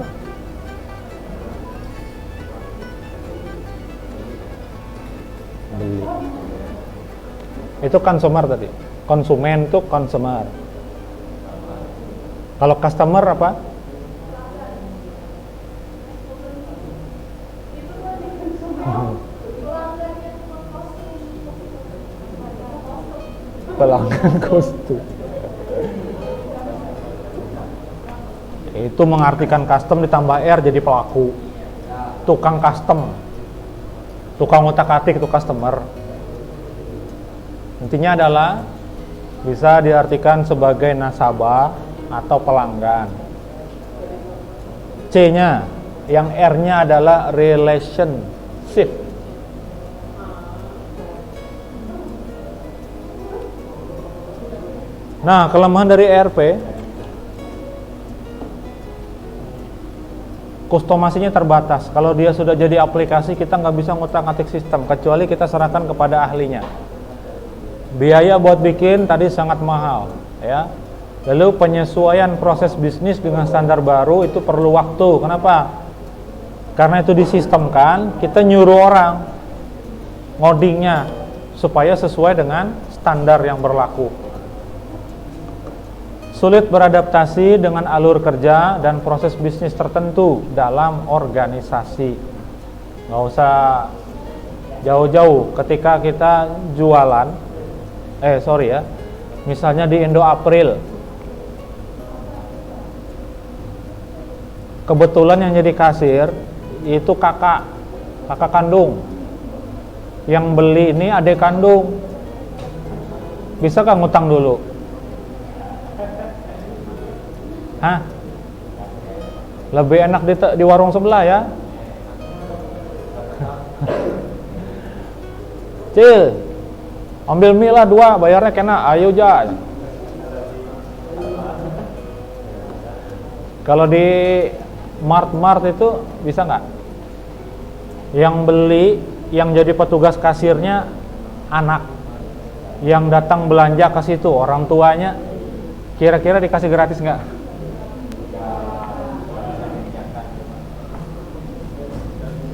beli. Itu consumer tadi. Konsumen itu consumer. Kalau customer apa? Pelanggan kostum. Itu mengartikan custom ditambah R jadi pelaku. Tukang custom. Tukang otak-atik itu customer. Intinya adalah bisa diartikan sebagai nasabah atau pelanggan. C-nya, yang R-nya adalah relationship. Nah, kelemahan dari ERP, kustomasinya terbatas. Kalau dia sudah jadi aplikasi, kita nggak bisa ngutak-ngatik sistem, kecuali kita serahkan kepada ahlinya. Biaya buat bikin tadi sangat mahal, ya. Lalu penyesuaian proses bisnis dengan standar baru itu perlu waktu. Kenapa? Karena itu disistemkan, kita nyuruh orang ngodingnya supaya sesuai dengan standar yang berlaku. Sulit beradaptasi dengan alur kerja dan proses bisnis tertentu dalam organisasi. Nggak usah jauh-jauh ketika kita jualan. Misalnya di Indo April, kebetulan yang jadi kasir itu kakak kandung, yang beli ini adik kandung. Bisa kan ngutang dulu? Hah? Lebih enak di warung sebelah ya. Cil, ambil mie lah 2, bayarnya kena, ayo ja. Kalau di Mart itu bisa nggak? Yang beli, yang jadi petugas kasirnya anak, yang datang belanja ke situ orang tuanya, kira-kira dikasih gratis nggak?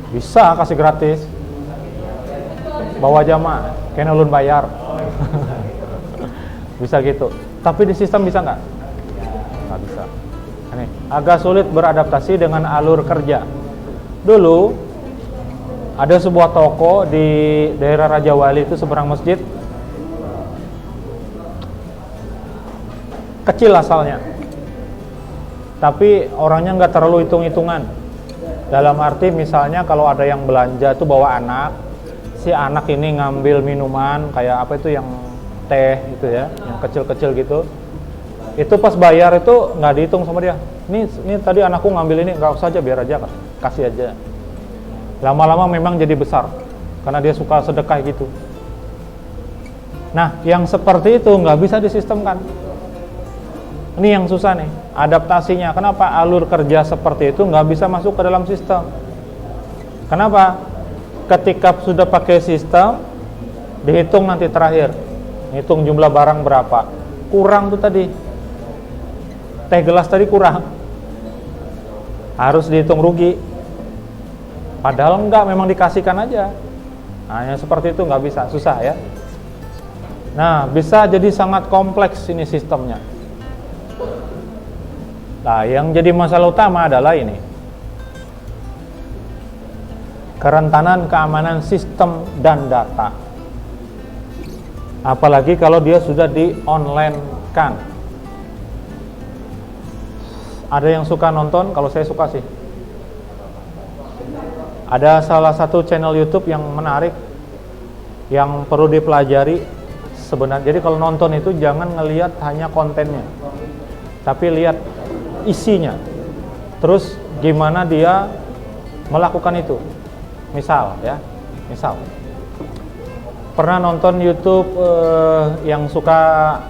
Bisa kasih gratis, bawa jamaah, kena ulun bayar. Bisa gitu. Tapi di sistem bisa nggak? nggak bisa. Ini agak sulit beradaptasi dengan alur kerja. Dulu ada sebuah toko di daerah Raja Wali itu seberang masjid, kecil asalnya, tapi orangnya nggak terlalu hitung-hitungan. Dalam arti misalnya kalau ada yang belanja itu bawa anak, si anak ini ngambil minuman kayak apa itu yang teh gitu ya, yang kecil-kecil gitu. Itu pas bayar itu nggak dihitung sama dia. Ini tadi anakku ngambil ini, nggak usah aja, biar aja, kasih aja. Lama-lama memang jadi besar karena dia suka sedekah gitu. Nah, yang seperti itu nggak bisa disistemkan. Ini yang susah nih, adaptasinya. Kenapa alur kerja seperti itu nggak bisa masuk ke dalam sistem? Kenapa? Ketika sudah pakai sistem, dihitung nanti terakhir, hitung jumlah barang berapa, kurang tuh tadi, teh gelas tadi kurang, harus dihitung rugi. Padahal enggak, memang dikasihkan aja. Nah, yang seperti itu nggak bisa, susah ya. Nah, bisa jadi sangat kompleks ini sistemnya. Nah, yang jadi masalah utama adalah ini, kerentanan keamanan sistem dan data. Apalagi kalau dia sudah di-online-kan. Ada yang suka nonton, kalau saya suka sih. Ada salah satu channel YouTube yang menarik, yang perlu dipelajari sebenarnya. Jadi kalau nonton itu jangan ngelihat hanya kontennya, tapi lihat isinya. Terus gimana dia melakukan itu. Misal ya, misal pernah nonton YouTube yang suka,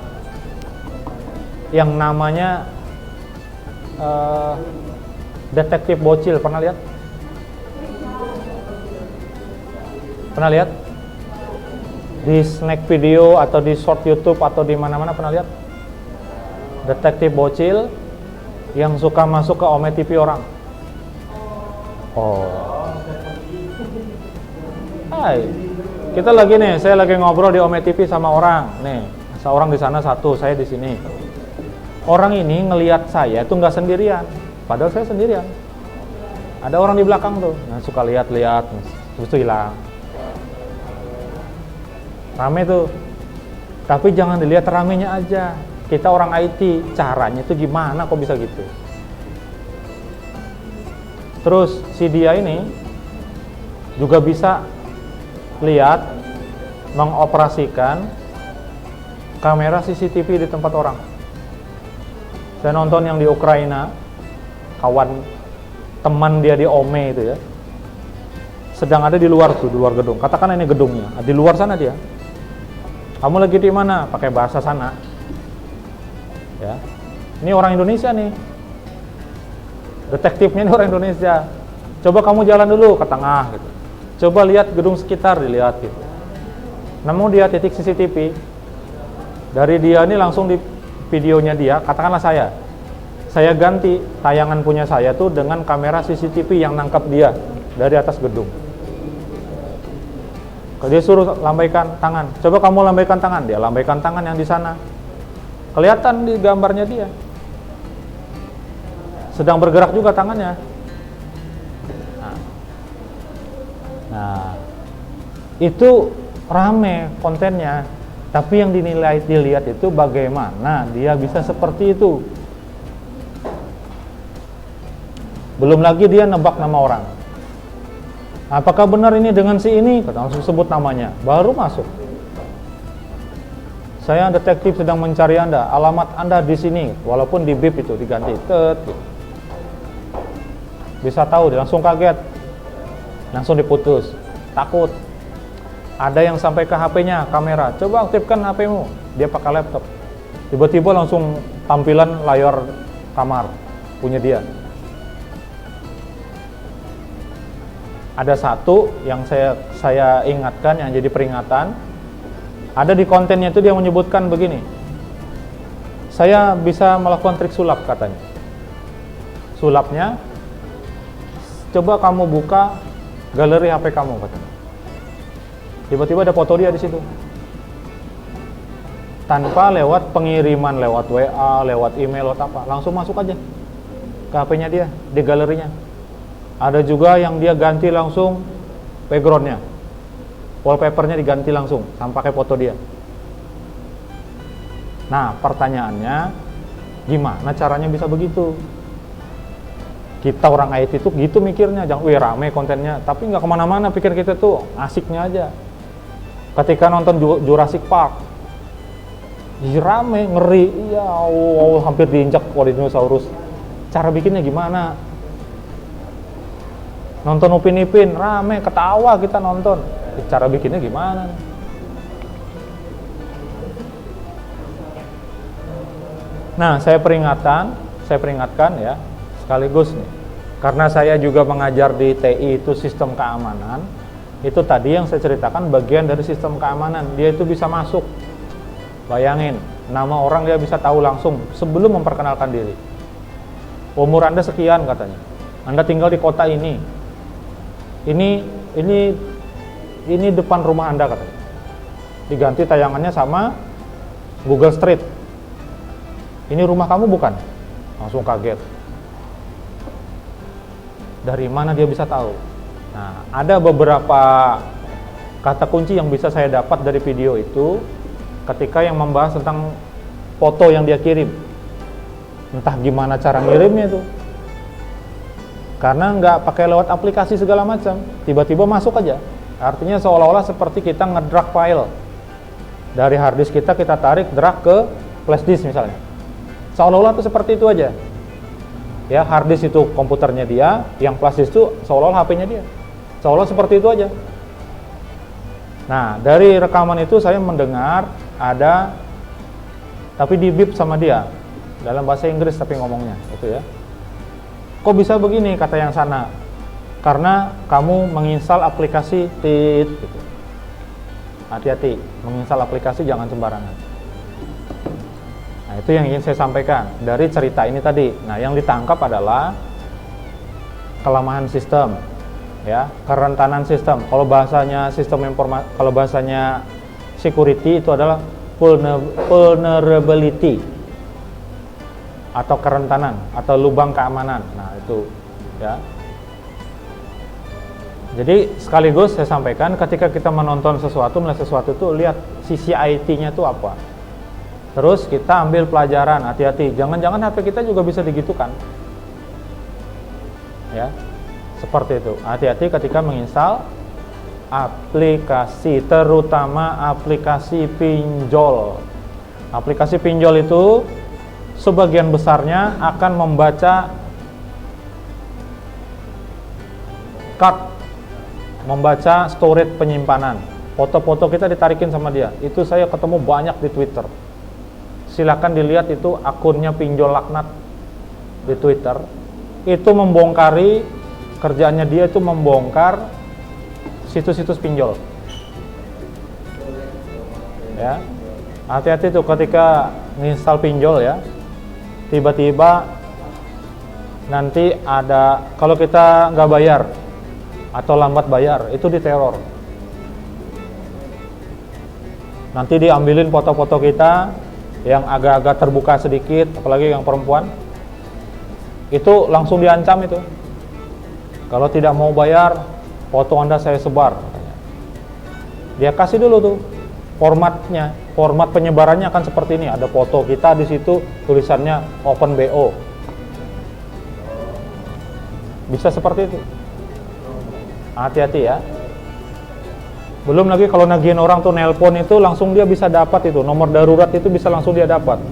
yang namanya Detektif Bocil, pernah lihat? Pernah lihat? Di snack video atau di short YouTube atau di mana-mana pernah lihat? Detektif Bocil yang suka masuk ke Ome TV orang. Oh. Hai. Kita lagi nih, saya lagi ngobrol di Ome TV sama orang. Nih, seorang di sana, satu, saya di sini. Orang ini ngelihat saya itu nggak sendirian, padahal saya sendirian. Ada orang di belakang tuh, nah, suka lihat-lihat, terus itu hilang. Rame tuh, tapi jangan dilihat ramenya aja. Kita orang IT, caranya itu gimana kok bisa gitu? Terus si dia ini juga bisa lihat, mengoperasikan kamera CCTV di tempat orang. Saya nonton yang di Ukraina, kawan teman dia di Ome itu ya, sedang ada di luar tuh, di luar gedung. Katakan ini gedungnya, di luar sana dia. Kamu lagi di mana? Pakai bahasa sana. Ya, ini orang Indonesia nih. Detektifnya ini orang Indonesia. Coba kamu jalan dulu ke tengah gitu. Coba lihat gedung sekitar, dilihat gitu. Namun dia titik CCTV. Dari dia ini langsung di videonya dia, katakanlah saya ganti tayangan punya saya tuh dengan kamera CCTV yang nangkap dia dari atas gedung. Dia suruh lambaikan tangan. Coba kamu lambaikan tangan, dia lambaikan tangan yang di sana. Kelihatan di gambarnya dia. Sedang bergerak juga tangannya. Nah, itu rame kontennya. Tapi yang dilihat itu bagaimana dia bisa seperti itu. Belum lagi dia nebak nama orang. Apakah benar ini dengan si ini? Kita langsung sebut namanya, baru masuk. Saya detektif sedang mencari Anda, alamat Anda di sini, walaupun di bip itu diganti. Bisa tahu, dia langsung kaget, langsung diputus, takut. Ada yang sampai ke HP-nya, kamera, coba aktifkan HP-mu, dia pakai laptop. Tiba-tiba langsung tampilan layar kamar punya dia. Ada satu yang saya ingatkan, yang jadi peringatan. Ada di kontennya itu dia menyebutkan begini, saya bisa melakukan trik sulap katanya. Sulapnya, coba kamu buka galeri HP kamu katanya. Tiba-tiba ada foto dia di situ. tanpa lewat pengiriman, lewat WA, lewat email, lewat apa, langsung masuk aja ke HP-nya dia, di galerinya. Ada juga yang dia ganti langsung background-nya, wallpaper-nya diganti langsung, sama pakai foto dia. Nah, pertanyaannya, gimana caranya bisa begitu? Kita orang IT itu gitu mikirnya, jangan, wih rame kontennya, tapi nggak kemana-mana, pikir kita tuh asiknya aja. Ketika nonton Jurassic Park, rame, ngeri, ya Allah, hampir diinjak oleh dinosaurus. Cara bikinnya gimana? Nonton Upin Ipin, rame, ketawa kita nonton. Cara bikinnya gimana? Nah, saya peringatkan ya, sekaligus nih, karena saya juga mengajar di TI itu sistem keamanan, itu tadi yang saya ceritakan bagian dari sistem keamanan, dia itu bisa masuk. Bayangin, nama orang dia bisa tahu langsung sebelum memperkenalkan diri. Umur Anda sekian katanya, Anda tinggal di kota ini depan rumah Anda katanya. Diganti tayangannya sama Google Street. Ini rumah kamu bukan? Langsung kaget. Dari mana dia bisa tahu? Nah, ada beberapa kata kunci yang bisa saya dapat dari video itu ketika yang membahas tentang foto yang dia kirim. Entah gimana cara ngirimnya itu. Karena nggak pakai lewat aplikasi segala macam, tiba-tiba masuk aja. Artinya seolah-olah seperti kita ngedrag file dari hard disk kita tarik drag ke flash disk misalnya. Seolah-olah itu seperti itu aja. Ya, hard disk itu komputernya dia, yang flash disk itu seolah-olah HP-nya dia. Seolah seperti itu aja. Nah, dari rekaman itu saya mendengar ada, tapi di beep sama dia, dalam bahasa Inggris tapi ngomongnya, gitu ya. Kok bisa begini, kata yang sana? Karena kamu menginstal aplikasi tit, gitu. Hati-hati, menginstal aplikasi jangan sembarangan. Nah, itu yang ingin saya sampaikan dari cerita ini tadi. Nah, yang ditangkap adalah kelemahan sistem, ya, kerentanan sistem. Kalau bahasanya sistem informasi, kalau bahasanya security itu adalah vulnerability atau kerentanan atau lubang keamanan. Nah, itu ya. Jadi sekaligus saya sampaikan ketika kita menonton sesuatu, melihat sesuatu itu lihat sisi IT-nya itu apa. Terus kita ambil pelajaran, hati-hati, jangan-jangan HP kita juga bisa digitukan. Ya. Seperti itu. Hati-hati ketika menginstal aplikasi, terutama aplikasi pinjol. Aplikasi pinjol itu sebagian besarnya akan membaca card, membaca storage penyimpanan. Foto-foto kita ditarikin sama dia. Itu saya ketemu banyak di Twitter. Silakan dilihat itu akunnya pinjol laknat di Twitter. Itu membongkari, kerjaannya dia itu membongkar situs-situs pinjol. Ya, hati-hati tuh ketika nginstal pinjol ya. Tiba-tiba nanti ada, kalau kita nggak bayar atau lambat bayar, itu diteror. Nanti diambilin foto-foto kita yang agak-agak terbuka sedikit, apalagi yang perempuan, itu langsung diancam itu. Kalau tidak mau bayar, foto Anda saya sebar, katanya. Dia kasih dulu tuh formatnya, format penyebarannya akan seperti ini. Ada foto kita di situ, tulisannya Open BO. Bisa seperti itu. Hati-hati ya. Belum lagi kalau nagihin orang tuh nelpon itu langsung dia bisa dapat itu, nomor darurat itu bisa langsung dia dapat.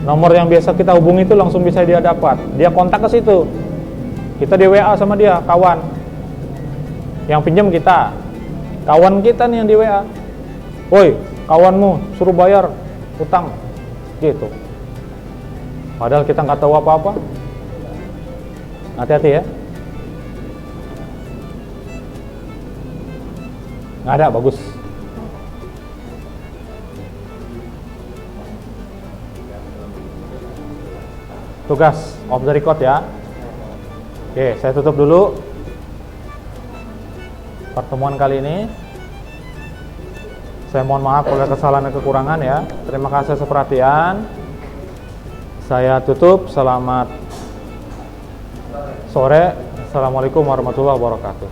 Nomor yang biasa kita hubungi itu langsung bisa dia dapat. Dia kontak ke situ. Kita di WA sama dia, kawan. Yang pinjam kita. Kawan kita nih yang di WA. Woi, kawanmu suruh bayar utang. Gitu. Padahal kita nggak tahu apa-apa. Hati-hati ya. Nggak ada, bagus. Tugas off the record ya. Oke, saya tutup dulu pertemuan kali ini. Saya mohon maaf kalau ada kesalahan dan kekurangan ya. Terima kasih atas perhatian. Saya tutup. Selamat sore. Assalamualaikum warahmatullahi wabarakatuh.